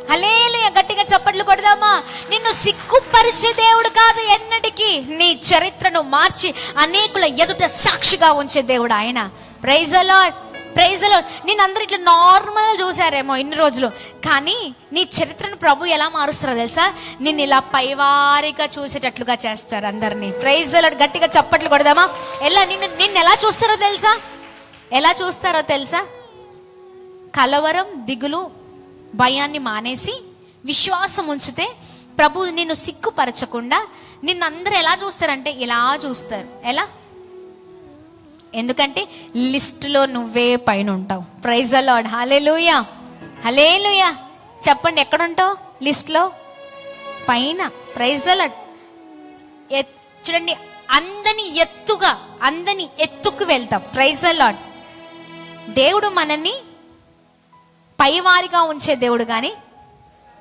హల్లెలూయా, గట్టిగా చప్పట్లు కొడదామా. నిన్ను సిగ్గుపరిచే దేవుడు కాదు ఎన్నటికీ, నీ చరిత్రను మార్చి అనేకుల ఎదుట సాక్షిగా ఉంచే దేవుడు ఆయన. Praise the Lord, praise the Lord. నేను అందరూ ఇట్లా నార్మల్ చూసారేమో ఇన్ని రోజులు, కానీ నీ చరిత్రను ప్రభు ఎలా మారుస్తారో తెలుసా? నిన్ను ఇలా పైవారిగా చూసేటట్లుగా చేస్తారు అందరినీ. ప్రైజ్ ద లార్డ్, గట్టిగా చప్పట్లు కొడదామా. నిన్ను ఎలా చూస్తారో తెలుసా? ఎలా చూస్తారో తెలుసా? కలవరం, దిగులు, భయాన్ని మానేసి విశ్వాసం ఉంచితే ప్రభు నిన్ను సిగ్గుపరచకుండా నిన్ను అందరూ ఎలా చూస్తారంటే ఇలా చూస్తారు. ఎలా? ఎందుకంటే లిస్టులో నువ్వే పైన ఉంటావు. ప్రైజ్ ద లార్డ్, హల్లెలూయా, హల్లెలూయా. చెప్పండి, ఎక్కడుంటావు లిస్ట్లో? పైన. Praise the Lord. చూడండి, అందని ఎత్తుకు వెళ్తాం. Praise the Lord. దేవుడు మనల్ని పైవారిగా ఉంచే దేవుడు కానీ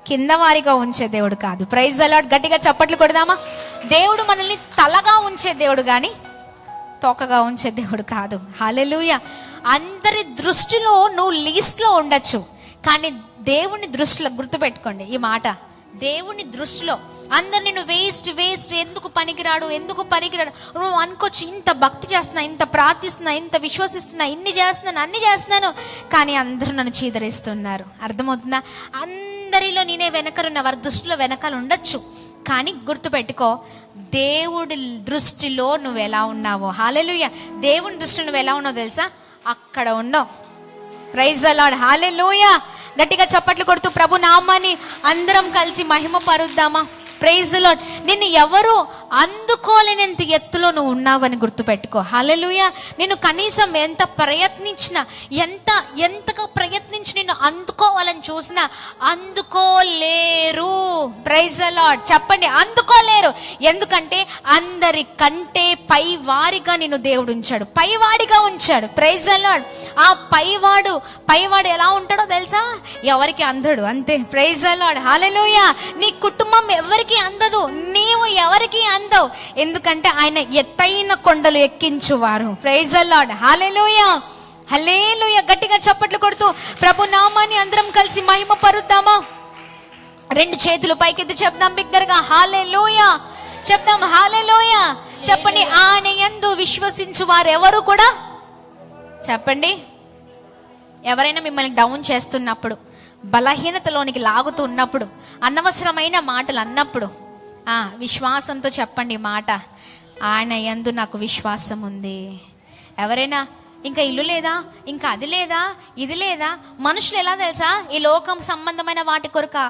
కింద వారిగా ఉంచే దేవుడు కాదు. ప్రైజ్ ద లార్డ్, గట్టిగా చప్పట్లు కొడదామా. దేవుడు మనల్ని తలగా ఉంచే దేవుడు కానీ తోకగా ఉంచే దేవుడు కాదు. హల్లెలూయా. అందరి దృష్టిలో నువ్వు లీస్ట్లో ఉండొచ్చు, కానీ దేవుని దృష్టిలో, గుర్తుపెట్టుకోండి ఈ మాట, దేవుని దృష్టిలో అందరు నిన్ను వేస్ట్, ఎందుకు పనికిరాడు నువ్వు అనుకోవచ్చు. ఇంత భక్తి చేస్తున్నా, ఇంత ప్రార్థిస్తున్నా, ఇంత విశ్వసిస్తున్నా, ఇన్ని చేస్తున్నాను, అన్ని చేస్తున్నాను, కానీ అందరూ నన్ను చీదరిస్తున్నారు. అర్థమవుతుందా? అందరిలో నేనే వెనకరున్న వారి దృష్టిలో వెనకాల ఉండొచ్చు, కానీ గుర్తుపెట్టుకో, దేవుడి దృష్టిలో నువ్వు ఎలా ఉన్నావో. హల్లెలూయా. దేవుని దృష్టిలో నువ్వు ఎలా ఉన్నావో తెలుసా? అక్కడ ఉండవు. ప్రైజ్ ద లార్డ్, హల్లెలూయా. గట్టిగా చప్పట్లు కొడుతూ ప్రభు నామాన్ని అందరం కలిసి మహిమ పరుద్దామా. Praise the Lord. నిన్ను ఎవరు అందుకోలేనంత ఎత్తులో నువ్వు ఉన్నావని గుర్తుపెట్టుకో. హల్లెలూయా. నేను కనీసం ఎంత ప్రయత్నించినా, ఎంతగా ప్రయత్నించి నిన్ను అందుకోవాలని చూసినా అందుకోలేరు. Praise the Lord. చెప్పండి, అందుకోలేరు. ఎందుకంటే అందరికంటే పైవారిగా నిన్ను దేవుడు ఉంచాడు, పైవాడిగా ఉంచాడు. Praise the lord. ఆ పైవాడు ఎలా ఉంటాడో తెలుసా? ఎవరికి అందడు, అంతే. ప్రైజ్ ద లార్డ్, హల్లెలూయా. నీ కుటుంబం ఎవరికి అందదు, నీవు ఎవరికి అందవు, ఎందుకంటే ఆయన ఎత్తైన కొండలు ఎక్కించువారు. ప్రైజ్ ద లార్డ్, హల్లెలూయా, హల్లెలూయా. గట్టిగా చప్పట్లు కొడుతూ ప్రభు నామాన్ని అందరం కలిసి మహిమ పరుద్దామా. రెండు చేతులు పైకెత్తి చెప్దాం బిగ్గరగా, హల్లెలూయా. చెప్దాం, హల్లెలూయా. చెప్పండి, ఆయన యందు విశ్వసించు వారు ఎవరు కూడా. చెప్పండి, ఎవరైనా మిమ్మల్ని డౌన్ చేస్తున్నప్పుడు, బలహీనతలోనికి లాగుతూ ఉన్నప్పుడు, అనవసరమైన మాటలు అన్నప్పుడు విశ్వాసంతో చెప్పండి మాట, ఆయన యందు నాకు విశ్వాసం ఉంది. ఎవరైనా ఇంకా ఇల్లు లేదా, ఇంకా అది లేదా, ఇది లేదా, మనుషులు ఎలా తెలుసా? ఈ లోకం సంబంధమైన వాటి కొరకు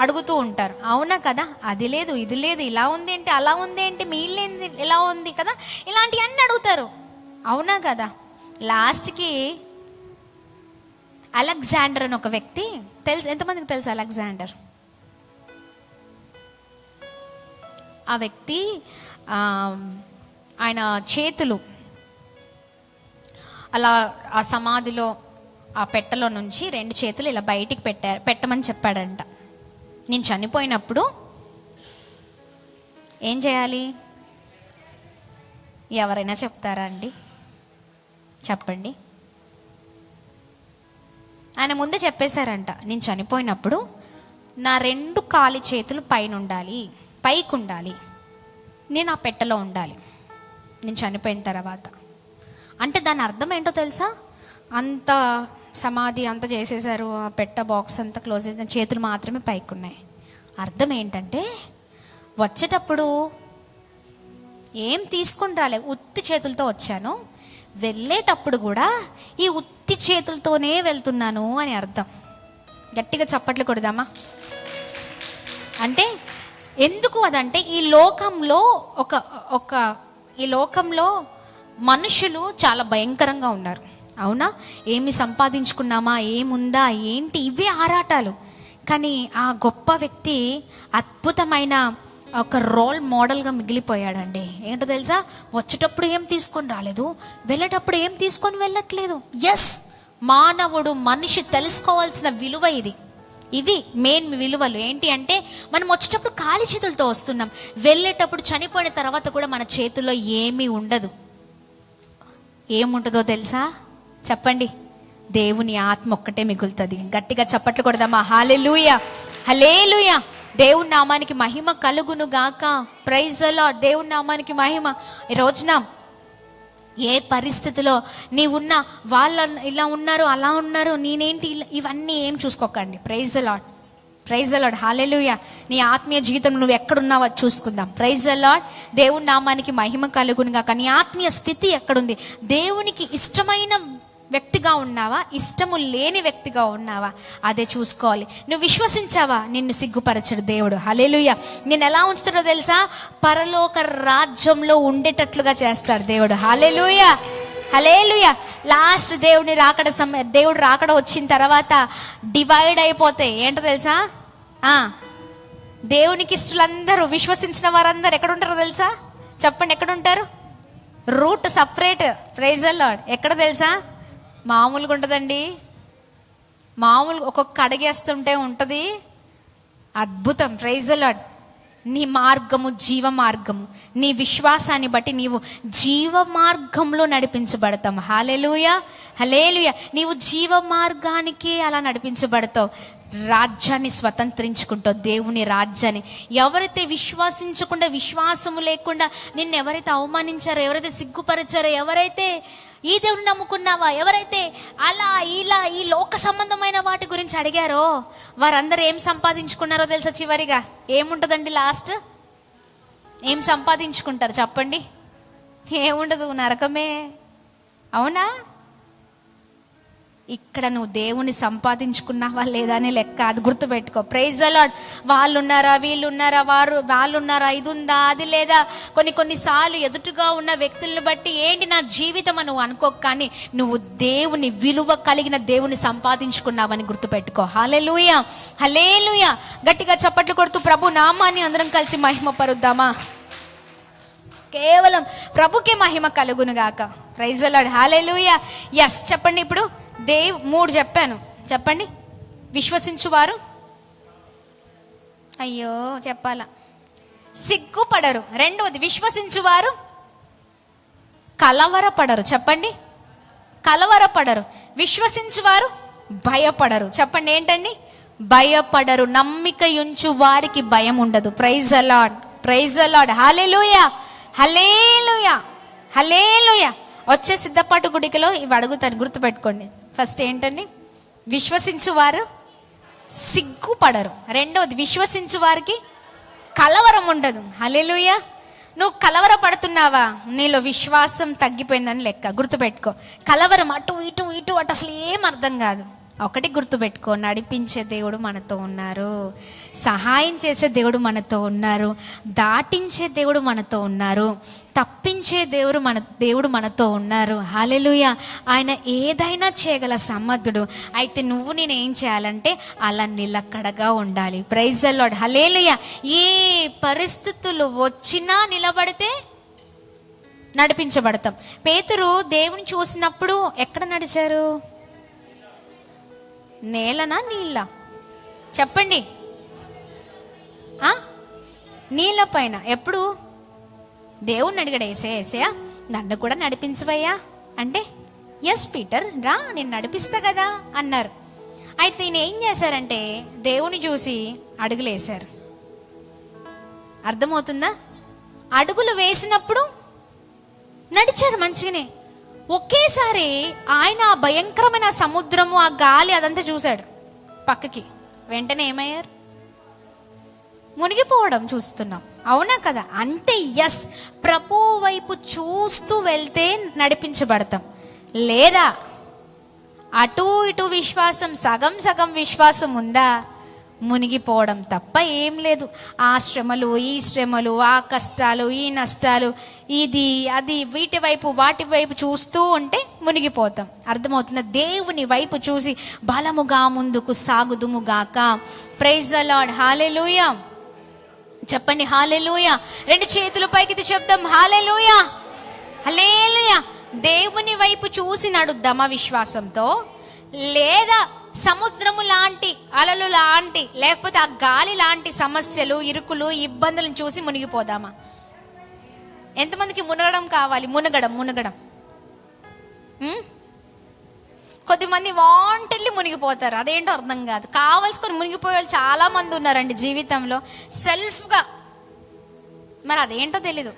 అడుగుతూ ఉంటారు. అవునా కదా? అది లేదు, ఇది లేదు, ఇలా ఉంది ఏంటి, అలా ఉంది ఏంటి, మీ ఇల్లు ఏంటి, ఇలా ఉంది కదా, ఇలాంటివన్నీ అడుగుతారు. అవునా కదా? లాస్ట్కి అలెగ్జాండర్ అని ఒక వ్యక్తి తెలుసు. ఎంతమందికి తెలుసు అలెగ్జాండర్? ఆ వ్యక్తి ఆయన చేతులు అలా ఆ సమాధిలో, ఆ పెట్టెలో నుంచి రెండు చేతులు ఇలా బయటికి పెట్టమని చెప్పాడంట. నేను చనిపోయినప్పుడు ఏం చేయాలి? ఎవరైనా చెప్తారా అండి? చెప్పండి. ఆయన ముందే చెప్పేశారంట, నేను చనిపోయినప్పుడు నా రెండు కాలి చేతులు పైకి ఉండాలి, నేను ఆ పెట్టెలో ఉండాలి నేను చనిపోయిన తర్వాత. అంటే దాని అర్థం ఏంటో తెలుసా? అంత సమాధి అంతా చేసేసారు, ఆ పెట్టె బాక్స్ అంతా క్లోజ్ చేసిన, చేతులు మాత్రమే పైకి ఉన్నాయి. అర్థం ఏంటంటే, వచ్చేటప్పుడు ఏం తీసుకుని రాలే, ఉత్తి చేతులతో వచ్చాను, వెళ్ళేటప్పుడు కూడా ఈ ఉత్తి చేతులతోనే వెళ్తున్నాను అని అర్థం. గట్టిగా చప్పట్లు కొడదామా. అంటే ఎందుకు అదంటే, ఈ లోకంలో మనుషులు చాలా భయంకరంగా ఉన్నారు. అవునా? ఏమి సంపాదించుకున్నామా, ఏముందా, ఏంటి, ఇవే ఆరాటాలు. కానీ ఆ గొప్ప వ్యక్తి అద్భుతమైన ఒక రోల్ మోడల్గా మిగిలిపోయాడండి. ఏంటో తెలుసా? వచ్చేటప్పుడు ఏం తీసుకొని రాలేదు, వెళ్ళేటప్పుడు ఏం తీసుకొని వెళ్ళట్లేదు. ఎస్, మనిషి తెలుసుకోవాల్సిన విలువ ఇవి మెయిన్ విలువలు. ఏంటి అంటే, మనం వచ్చేటప్పుడు ఖాళీ చేతులతో వస్తున్నాం, వెళ్ళేటప్పుడు చనిపోయిన తర్వాత కూడా మన చేతుల్లో ఏమీ ఉండదు. ఏముంటుందో తెలుసా? చెప్పండి. దేవుని ఆత్మ ఒక్కటే మిగులుతుంది. గట్టిగా చప్పట్లు కొడదామా? హల్లెలూయా, హల్లెలూయా. దేవుని నామానికి మహిమ కలుగును గాక. Praise the lord. దేవుని నామానికి మహిమ. ఈ రోజున ఏ పరిస్థితిలో నీవున్నా, వాళ్ళ ఇలా ఉన్నారు అలా ఉన్నారు నేనేంటి ఇవన్నీ ఏం చూసుకోకండి. Praise the Lord, praise the lord, హల్లెలూయా. నీ ఆత్మీయ జీవితం నువ్వు ఎక్కడున్నావో చూసుకుందాం. Praise the lord. దేవుని నామానికి మహిమ కలుగును గాక. నీ ఆత్మీయ స్థితి ఎక్కడుంది? దేవునికి ఇష్టమైన వ్యక్తిగా ఉన్నావా, ఇష్టము లేని వ్యక్తిగా ఉన్నావా? అదే చూసుకోవాలి. నువ్వు విశ్వసించావా, నిన్ను సిగ్గుపరచడు దేవుడు. హల్లెలూయా. నేను ఎలా ఉంచుతాడో తెలుసా? పరలోక రాజ్యంలో ఉండేటట్లుగా చేస్తాడు దేవుడు. హల్లెలూయా, హల్లెలూయా. లాస్ట్ దేవుడు రాకడ వచ్చిన తర్వాత డివైడ్ అయిపోతాయి. ఏంటో తెలుసా? దేవునికి ఇష్టలందరూ, విశ్వసించిన వారందరూ ఎక్కడ ఉంటారో తెలుసా? చెప్పండి, ఎక్కడ ఉంటారు? Route separate. Praise the lord. ఎక్కడ తెలుసా? మామూలుగా ఉంటుందండి. మామూలుగా ఒక్కొక్క అడిగేస్తుంటే ఉంటుంది అద్భుతం. Praise the lord. నీ మార్గము జీవ మార్గము. నీ విశ్వాసాన్ని బట్టి నీవు జీవ మార్గంలో నడిపించబడతాం. హల్లెలూయా, హల్లెలూయా. నీవు జీవ మార్గానికి అలా నడిపించబడతావు. రాజ్యాన్ని స్వతంత్రించుకుంటావు, దేవుని రాజ్యాన్ని. ఎవరైతే విశ్వాసించకుండా, విశ్వాసము లేకుండా నిన్ను ఎవరైతే అవమానించారో, ఎవరైతే సిగ్గుపరిచారో, ఎవరైతే ఈ దేవుని నమ్ముకున్నావా, ఎవరైతే అలా ఇలా ఈ లోక సంబంధమైన వాటి గురించి అడిగారో వారందరూ ఏం సంపాదించుకున్నారో తెలుసా? చివరిగా ఏముంటుందండి? లాస్ట్ ఏం సంపాదించుకుంటారు చెప్పండి? ఏముండదు, నరకమే. అవునా? ఇక్కడ నువ్వు దేవుని సంపాదించుకున్నావా లేదా అని లెక్క. అది గుర్తుపెట్టుకో. Praise the lord. వాళ్ళు ఉన్నారా, వీళ్ళు ఉన్నారా, వాళ్ళు ఉన్నారా, ఇది ఉందా, అది లేదా, కొన్నిసార్లు ఎదుటిగా ఉన్న వ్యక్తులను బట్టి ఏంటి నా జీవితం అని నువ్వు అనుకో. కానీ నువ్వు దేవుని విలువ కలిగిన దేవుని సంపాదించుకున్నావని గుర్తుపెట్టుకో. హల్లెలూయా, హల్లెలూయా. గట్టిగా చప్పట్లు కొడుతూ ప్రభు నామాన్ని అందరం కలిసి మహిమ పరుద్దామా? కేవలం ప్రభుకే మహిమ కలుగును గాక. Praise the lord, hallelujah. Yes, చెప్పండి. ఇప్పుడు 3 చెప్పాను, చెప్పండి. విశ్వసించువారు, అయ్యో చెప్పాలా, సిగ్గుపడరు. రెండవది, విశ్వసించువారు కలవరపడరు. చెప్పండి, కలవరపడరు. విశ్వసించువారు భయపడరు. చెప్పండి, ఏంటండి? భయపడరు. నమ్మిక ఉంచు వారికి భయం ఉండదు. Praise the Lord, praise the lord, హల్లెలూయా, హల్లెలూయా, హల్లెలూయా. వచ్చే సిద్ధపాటు గుడికలో ఇవి అడుగుతాను, గుర్తుపెట్టుకోండి. ఫస్ట్ ఏంటండి? విశ్వసించువారు సిగ్గుపడరు. రెండవది, విశ్వసించు వారికి కలవరం ఉండదు. హల్లెలూయా. నువ్వు కలవరపడుతున్నావా? నీలో విశ్వాసం తగ్గిపోయిందని లెక్క. గుర్తుపెట్టుకో. కలవరం అటు ఇటు ఇటు అటు అసలు ఏం అర్థం కాదు. ఒకటి గుర్తుపెట్టుకో, నడిపించే దేవుడు మనతో ఉన్నారు, సహాయం చేసే దేవుడు మనతో ఉన్నారు, దాటించే దేవుడు మనతో ఉన్నారు, తప్పించే దేవుడు మనతో ఉన్నారు. హల్లెలూయా. ఆయన ఏదైనా చేయగల సమర్థుడు. అయితే నువ్వు నేను ఏం చేయాలంటే అలా నిలకడగా ఉండాలి. ప్రైజ్ ది లార్డ్, హల్లెలూయా. ఏ పరిస్థితులు వచ్చినా నిలబడితే నడిపించబడతాం. పేతురు దేవుని చూసినప్పుడు ఎక్కడ నడిచారు? నేలనా, నీళ్ళ? చెప్పండి. నీళ్ళ పైన. ఎప్పుడు? దేవుణ్ణి అడిగాడు, ఏసయ్యా నన్ను కూడా నడిపించవయ్యా అంటే, ఎస్ పీటర్ రా, నేను నడిపిస్తా కదా అన్నారు. అయితే ఈయన ఏం చేశారంటే దేవుని చూసి అడుగులు వేశారు. అర్థమవుతుందా? అడుగులు వేసినప్పుడు నడిచారు మంచిగానే. ఒకేసారి ఆయన ఆ భయంకరమైన సముద్రము, ఆ గాలి అదంతా చూశాడు పక్కకి. వెంటనే ఏమయ్యారు? మునిగిపోవడం చూస్తున్నాం. అవునా కదా? అంతే. ఎస్, ప్రభు వైపు చూస్తూ వెళ్తే నడిపించబడతాం. లేదా అటు ఇటు విశ్వాసం, సగం సగం విశ్వాసం ఉందా, మునిగిపోవడం తప్ప ఏం లేదు. ఆ శ్రమలు, ఈ శ్రమలు, ఆ కష్టాలు, ఈ నష్టాలు, ఇది అది వాటి వైపు చూస్తూ ఉంటే మునిగిపోతాం. అర్థమవుతుందా? దేవుని వైపు చూసి బలముగా ముందుకు సాగుదుముగాక. ప్రైజ్ ది లార్డ్, హల్లెలూయా. చెప్పండి, హల్లెలూయా. 2 చేతుల పైకి చెప్దాం, హల్లెలూయా, హల్లెలూయా. దేవుని వైపు చూసి నడుద్దామా విశ్వాసంతో? లేదా సముద్రము లాంటి అలలు లాంటి, లేకపోతే ఆ గాలి లాంటి సమస్యలు, ఇరుకులు, ఇబ్బందులను చూసి మునిగిపోదామా? ఎంతమందికి మునగడం కావాలి? మునగడం. కొద్దిమంది వాంటెడ్లీ మునిగిపోతారు, అదేంటో అర్థం కాదు. కావలసుకొని మునిగిపోయే వాళ్ళు చాలా మంది ఉన్నారండి జీవితంలో, సెల్ఫ్గా. మరి అదేంటో తెలీదు.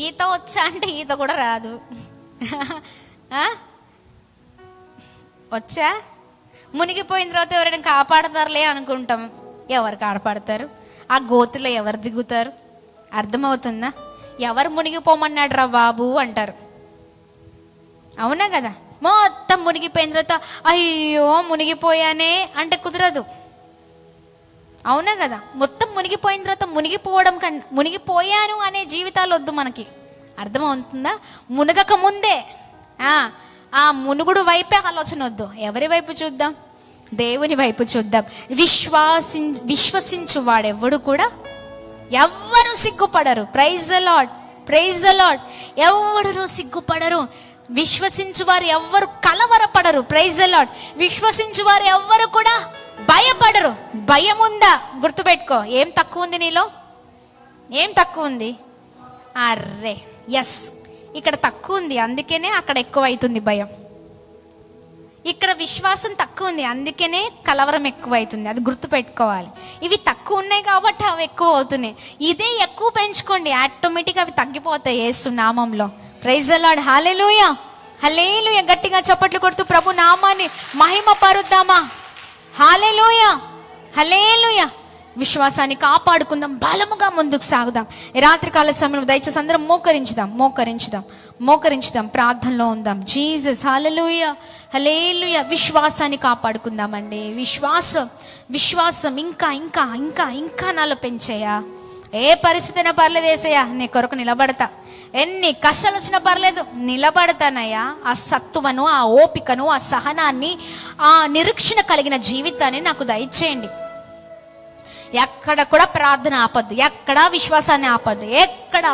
ఈత వచ్చా అంటే ఈత కూడా రాదు. వచ్చా, మునిగిపోయిన తర్వాత ఎవరైనా కాపాడతారులే అనుకుంటాం. ఎవరు కాపాడతారు? ఆ గోతులో ఎవరు దిగుతారు? అర్థమవుతుందా? ఎవరు మునిగిపోమన్నాడు రా బాబు అంటారు. అవునా కదా? మొత్తం మునిగిపోయిన తర్వాత అయ్యో మునిగిపోయానే అంటే కుదరదు. అవునా కదా? మొత్తం మునిగిపోయిన తర్వాత మునిగిపోవడం కన్నా మునిగిపోయాను అనే జీవితాలు వద్దు మనకి. అర్థమవుతుందా? మునగక ముందే ఆ మునుగుడు వైపే ఆలోచన వద్దు. ఎవరి వైపు చూద్దాం? దేవుని వైపు చూద్దాం. విశ్వసించు వాడెవడు కూడా ఎవ్వరు సిగ్గుపడరు. Praise the Lord, praise the Lord. ఎవరు సిగ్గుపడరు. విశ్వసించు వారు ఎవ్వరు కలవరపడరు. Praise the lord. విశ్వసించు వారు ఎవ్వరు కూడా భయపడరు. భయం ఉందా? గుర్తుపెట్టుకో. ఏం తక్కువ ఉంది నీలో? ఏం తక్కువ ఉంది? అర్రే ఎస్, ఇక్కడ తక్కువ ఉంది, అందుకనే అక్కడ ఎక్కువ అవుతుంది భయం. ఇక్కడ విశ్వాసం తక్కువ ఉంది, అందుకనే కలవరం ఎక్కువ అవుతుంది. అది గుర్తుపెట్టుకోవాలి. ఇవి తక్కువ ఉన్నాయి కాబట్టి అవి ఎక్కువ అవుతున్నాయి. ఇదే ఎక్కువ పెంచుకోండి, ఆటోమేటిక్గా అవి తగ్గిపోతాయి యేసు నామంలో. Praise the lord. హల్లెలూయా, హల్లెలూయా. గట్టిగా చప్పట్లు కొడుతూ ప్రభు నామాన్ని మహిమ పరుద్దామా? హల్లెలూయా, హల్లెలూయా. విశ్వాసాన్ని కాపాడుకుందాం, బలముగా ముందుకు సాగుదాం. ఈ రాత్రికాల సమయంలో దయచేసి అందరం మోకరించుదాం, ప్రార్థనలో ఉందాం. జీసస్. హల్లెలూయా, హల్లెలూయా. విశ్వాసాన్ని కాపాడుకుందామండి. విశ్వాసం ఇంకా ఇంకా ఇంకా ఇంకా నాలో పెంచేయా. ఏ పరిస్థితి అయినా పర్లేదు యేసయ్యా, నీ కొరకు నిలబడతా. ఎన్ని కష్టాలు వచ్చినా పర్లేదు, నిలబడతానయ్యా. ఆ సత్తువను, ఆ ఓపికను, ఆ సహనాన్ని, ఆ నిరీక్షణ కలిగిన జీవితాన్ని నాకు దయచేయండి. ఎక్కడ కూడా ప్రార్థన ఆపద్దు, ఎక్కడ విశ్వాసాన్ని ఆపద్దు, ఎక్కడ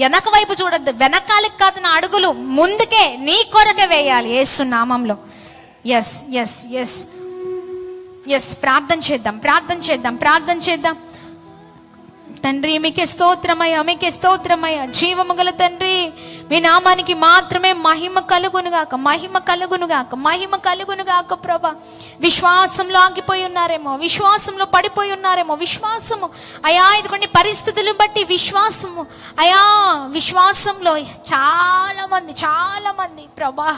వెనక వైపు చూడద్దు. వెనకాలకి కాదు నా అడుగులు, ముందుకే నీ కొరకే వేయాలి యేసు నామంలో. Yes yes yes yes. ప్రార్థన చేద్దాం. తండ్రి మీకే స్తోత్రమయ్యా, జీవము గల తండ్రి, మీ నామానికి మాత్రమే మహిమ కలుగునుగాక ప్రభా. విశ్వాసంలో ఆగిపోయి ఉన్నారేమో, విశ్వాసంలో పడిపోయి ఉన్నారేమో. విశ్వాసము అయా, ఇదిగోండి పరిస్థితులు బట్టి విశ్వాసము అయా, విశ్వాసంలో చాలా మంది ప్రభా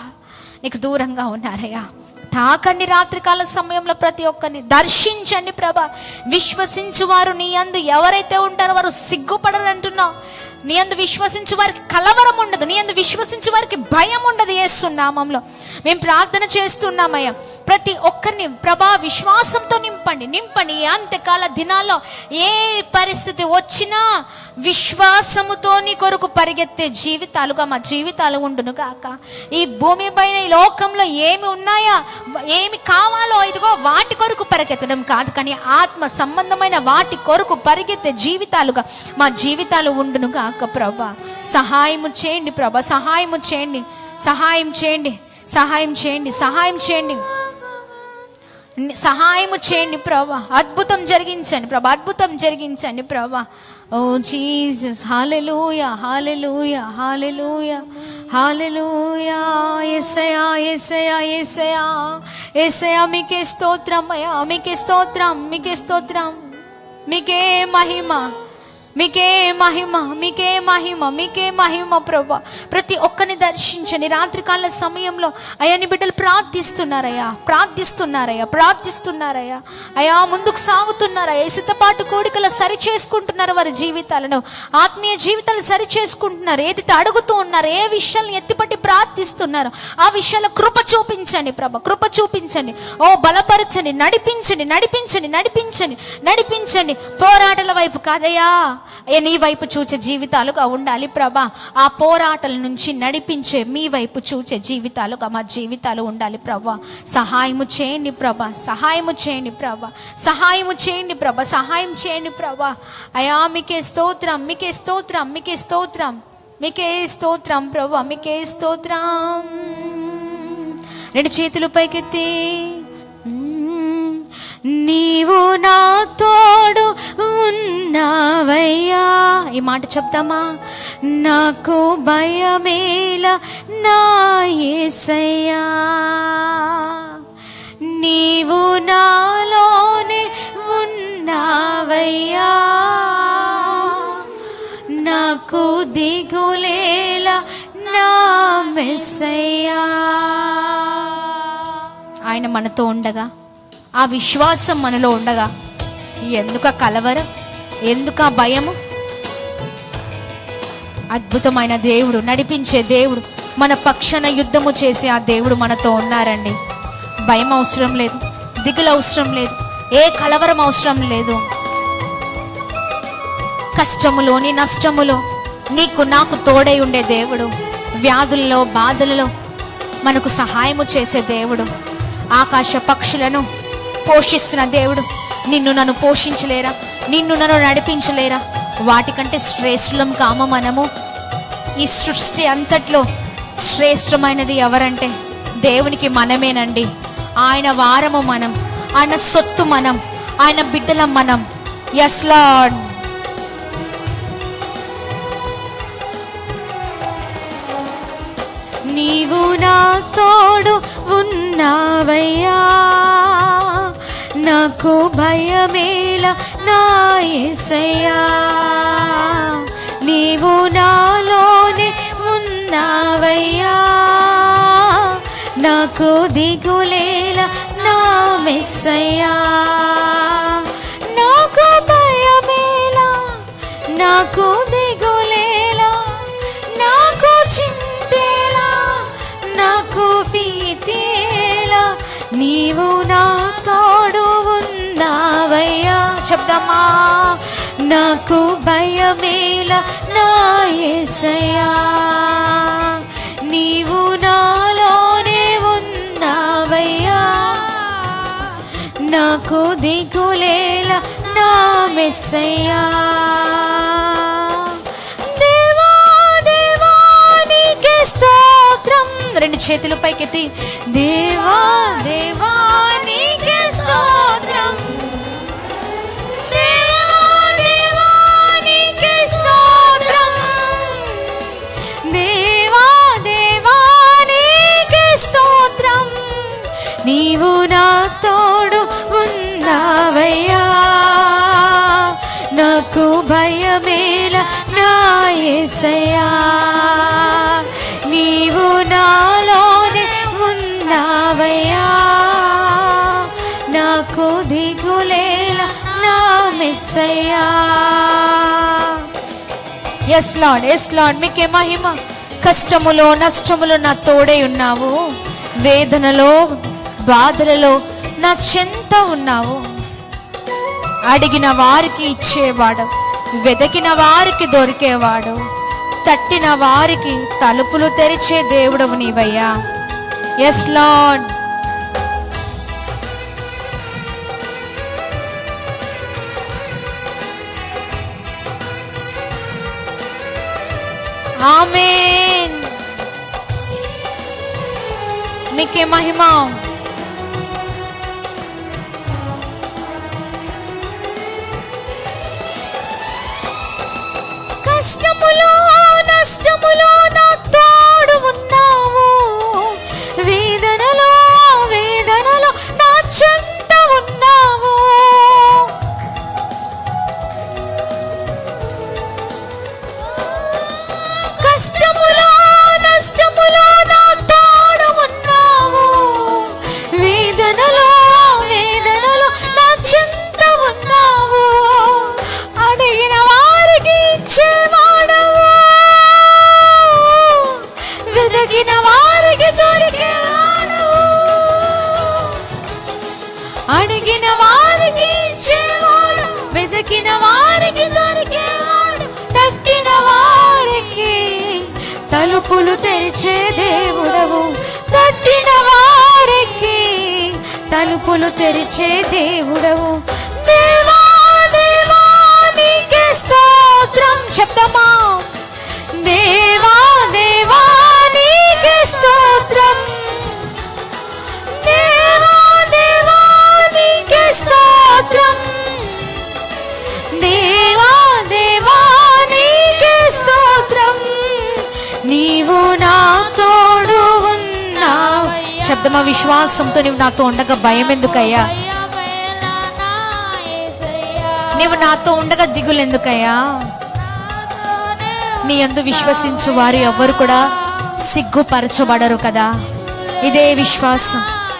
నీకు దూరంగా ఉన్నారయ్యా. తాకండి రాత్రికాల సమయంలో ప్రతి ఒక్కరిని దర్శించండి ప్రభా. విశ్వసించు వారు నీ యందు ఎవరైతే ఉంటారో వారు సిగ్గుపడరు అంటున్నావు. నీ యందు విశ్వసించు వారికి కలవరం ఉండదు, నీ యందు విశ్వసించు వారికి భయం ఉండదు యేసు నామంలో. మేము ప్రార్థన చేస్తున్నామయ్యా. ప్రతి ఒక్కరిని ప్రభా విశ్వాసంతో నింపండి. అంత్యకాల దినాల్లో ఏ పరిస్థితి వచ్చినా విశ్వాసముతో నీ కొరకు పరిగెత్తే జీవితాలుగా మా జీవితాలు ఉండును గాక. ఈ భూమి పైన, ఈ లోకంలో ఏమి ఉన్నాయా, ఏమి కావాలో ఇదిగో వాటి కొరకు పరిగెత్తడం కాదు, కానీ ఆత్మ సంబంధమైన వాటి కొరకు పరిగెత్తే జీవితాలుగా మా జీవితాలు ఉండును గాక ప్రభా. సహాయము చేయండి ప్రభా, సహాయం చేయండి ప్రభా. అద్భుతం జరిగించండి ప్రభా. ఓ జీసస్. హల్లెలూయా, యేసయ్యా మీకే స్తోత్రం అయ్యా, మీకే స్తోత్రం. మీకే మహిమ ప్రభా. ప్రతి ఒక్కరిని దర్శించండి రాత్రికాల సమయంలో. అయ్యా నీ బిడ్డలు ప్రార్థిస్తున్నారయ్యా. అయ్యా ముందుకు సాగుతున్నారయ్యా. సిద్ధపాటు కోడికలు సరి చేసుకుంటున్నారు వారి జీవితాలను, ఆత్మీయ జీవితాలు సరి చేసుకుంటున్నారు. ఏదైతే అడుగుతూ ఉన్నారు, ఏ విషయాలను ఎత్తిపట్టి ప్రార్థిస్తున్నారు, ఆ విషయాల కృప చూపించండి ప్రభా, కృప చూపించండి. ఓ బలపరచండి, నడిపించండి. పోరాటాల వైపు కాదయ్యా, నీ వైపు చూచే జీవితాలుగా ఉండాలి ప్రభా. ఆ పోరాటాల నుంచి నడిపించే మీ వైపు చూచే జీవితాలుగా మా జీవితాలు ఉండాలి ప్రభా. సహాయము చేయండి ప్రభా. అయా మీకే స్తోత్రం ప్రభా, మీకే స్తోత్రం. రెండు చేతులు పైకెత్తి, నీవు నా తోడు ఉన్నావయ్యా. ఈ మాట చెప్తామా? నాకు భయమేలా నా యేసయ్యా, నీవు నాలోనే ఉన్నావయ్యా, నాకు దిగులేలా నా మెస్సయ్యా. ఆయన మనతో ఉండగా, ఆ విశ్వాసం మనలో ఉండగా ఎందుక కలవరం, ఎందుక భయము? అద్భుతమైన దేవుడు, నడిపించే దేవుడు, మన పక్షాన యుద్ధము చేసే ఆ దేవుడు మనతో ఉన్నారండి. భయం అవసరం లేదు, దిగులు అవసరం లేదు, ఏ కలవరం అవసరం లేదు. కష్టములోని నష్టములో నీకు నాకు తోడై ఉండే దేవుడు, వ్యాధుల్లో బాధలలో మనకు సహాయము చేసే దేవుడు, ఆకాశ పక్షులను పోషిస్తున్న దేవుడు. నిన్ను నన్ను పోషించలేరా? నిన్ను నన్ను నడిపించలేరా? వాటికంటే శ్రేష్ఠులం కామ మనము? ఈ సృష్టి అంతట్లో శ్రేష్టమైనది ఎవరంటే దేవునికి మనమేనండి. ఆయన వారము మనం, ఆయన సొత్తు మనం, ఆయన బిడ్డలం మనం. Yes lord. నీవు నా తోడు ఉన్నావయ్యా, నాకు భయమేలా నా యేసయ్యా, నీవు నాలోనే ఉన్నావయ్యా, నాకు దిగులేలా నా మెస్సయ్యా, నాకు భయమేలా, నాకు దిగులేలా, నాకు చింతేలా, నాకు భీతేలా, నీవు నా తోడు ఉన్నావయ్యా. చెప్దామా? నాకు భయమేలా నా యేసయ్యా, నీవు నాలోనే ఉన్నావయ్యా, నాకు దిగులేలా నా మెస్సయ్యా. దేవా దేవా నీకే స్తోత్రం. రెండు చేతులు పైకెత్తి, దేవా దేవా నీకే స్తోత్రం, దేవా దేవా నీకే స్తోత్రం, దేవా దేవా నీకే స్తోత్రం, నీవు నా తోడు ఉన్నావయ్యా, నాకు భయమేలా నా యేసయ్యా, నీవు నాలోనే ఉన్నావయ్యా, నాకు దిగులేలా నా మెస్సయ్యా. ఎస్ లార్డ్, ఎస్ లార్డ్, మీకే మహిమ. కష్టములో నష్టములో నా తోడై ఉన్నావు, వేదనలో బాధలలో నా చెంత ఉన్నావు. అడిగిన వారికి ఇచ్చేవాడు, వెదకిన వారికి దొరికేవాడు, తట్టిన వారికి తలుపులు తెరిచే దేవుడవు నీవయ్యా. Yes Lord. ఆమేన్. మీకే మహిమ. కష్టములో నష్టములో నా తోడు ఉన్నావు, వేదనలో వేదనలో నా చెంత ఉన్నావు. కష్టములో నష్టములో నా తోడు ఉన్నావు, వేదనలో వేదనలో నా చెంత ఉన్నావు. అడిగిన వారికి ఇచ్చేవాడవు, వెదకిన వారికి దొరికేవాడు, అడిగిన వారికి ఇచ్చేవాడు, వెదకిన వారికి దొరికేవాడు, తట్టిన వారికి తలుపులు తెరిచే దేవుడవు, తట్టిన వారికి తలుపులు తెరిచే దేవుడవు. దేవా దేవా నీకే స్తోత్రం. చెప్తామా? దేవా దేవా నీకే స్తోత్రం, దేవా దేవా నీకే స్తోత్రం, దేవా దేవా నీకే స్తోత్రం, అర్థమా? విశ్వాసంతో నీవు నాతో ఉండగా భయం ఎందుకయ్యా? నీవు నాతో ఉండగా దిగులు ఎందుకయ్యా? నీ యందు విశ్వసించు వారు ఎవ్వరు కూడా సిగ్గుపరచబడరు కదా.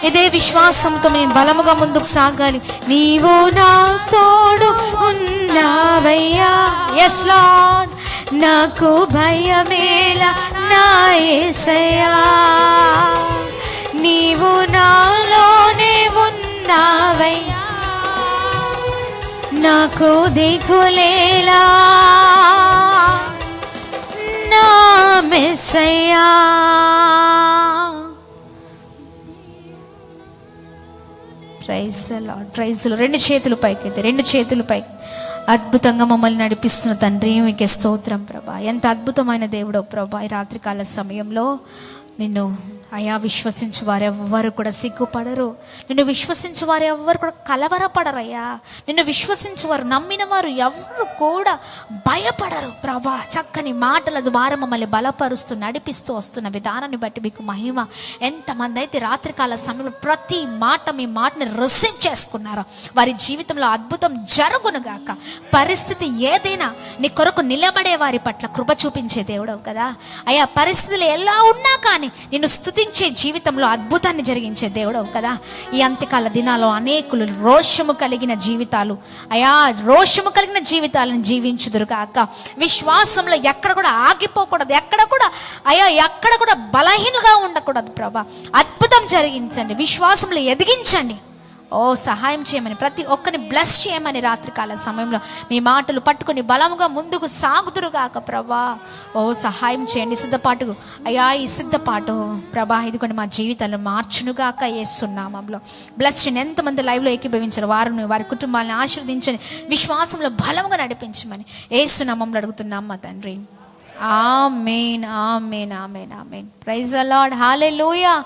ఇదే విశ్వాసంతో నేను బలముగా ముందుకు సాగాలి. నీవు నా తోడు ఉన్నావయ్యా. ఎస్ లార్డ్, నాకు భయమేలా నా యేసయ్యా. నీవు నాలోనే ఉన్నావయ్యా, నాకు దిగులేలా నా మెస్సయ్యా. Praise Lord, praise Lord. రెండు చేతులు పైకి. అద్భుతంగా మమ్మల్ని నడిపిస్తున్న తండ్రి, మీకే స్తోత్రం ప్రభా. ఎంత అద్భుతమైన దేవుడో ప్రభా. ఈ రాత్రికాల సమయంలో నిన్ను అయా విశ్వసించు వారు ఎవ్వరు కూడా సిగ్గుపడరు. నిన్ను విశ్వసించు వారు ఎవ్వరు కూడా కలవరపడరయ్యా. నిన్ను విశ్వసించు వారు, నమ్మిన వారు ఎవరు కూడా భయపడరు ప్రభా. చక్కని మాటల ద్వారా మమ్మల్ని బలపరుస్తూ నడిపిస్తూ వస్తున్న విధానాన్ని బట్టి మీకు మహిమ. ఎంతమంది అయితే రాత్రికాల సమయంలో ప్రతి మాట మీ మాటని రిసీవ్ చేసుకున్నారో వారి జీవితంలో అద్భుతం జరుగునుగాక. పరిస్థితి ఏదైనా నీ కొరకు నిలబడే వారి పట్ల కృప చూపించే దేవుడవు కదా అయ్యా. పరిస్థితులు ఎలా ఉన్నా కానీ నిన్ను స్తుతించే జీవితంలో అద్భుతాన్ని జరిగించే దేవుడవు కదా. ఈ అంత్యకాల దినాల్లో అనేకులు రోషము కలిగిన జీవితాలు అయా, రోషము కలిగిన జీవితాలను జీవించుదురుగాక. విశ్వాసంలో ఎక్కడ కూడా ఆగిపోకూడదు, ఎక్కడ కూడా బలహీనంగా ఉండకూడదు ప్రభా. అద్భుతం జరిగించండి, విశ్వాసంలో ఎదిగించండి. ఓ సహాయం చేయమని, ప్రతి ఒక్కరిని బ్లెస్ చేయమని రాత్రికాల సమయంలో మీ మాటలు పట్టుకొని బలముగా ముందుకు సాగుదురుగాక ప్రభా. ఓ సహాయం చేయండి. సిద్ధపాటు అయ్యా, ఈ సిద్ధపాటు ప్రభా ఇదిగోండి మా జీవితాలను మార్చునుగాక యేసు నామములో. బ్లెస్ చేయండి. ఎంతమంది లైవ్లో ఏకీభవించారు వారిని, వారి కుటుంబాలను ఆశీర్వదించండి. విశ్వాసంలో బలముగా నడిపించమని యేసు నామములో అడుగుతున్నాం మా తండ్రి. ఆమేన్, ఆమేన్, ఆమేన్, ఆమేన్. Praise the lord. హల్లెలూయా.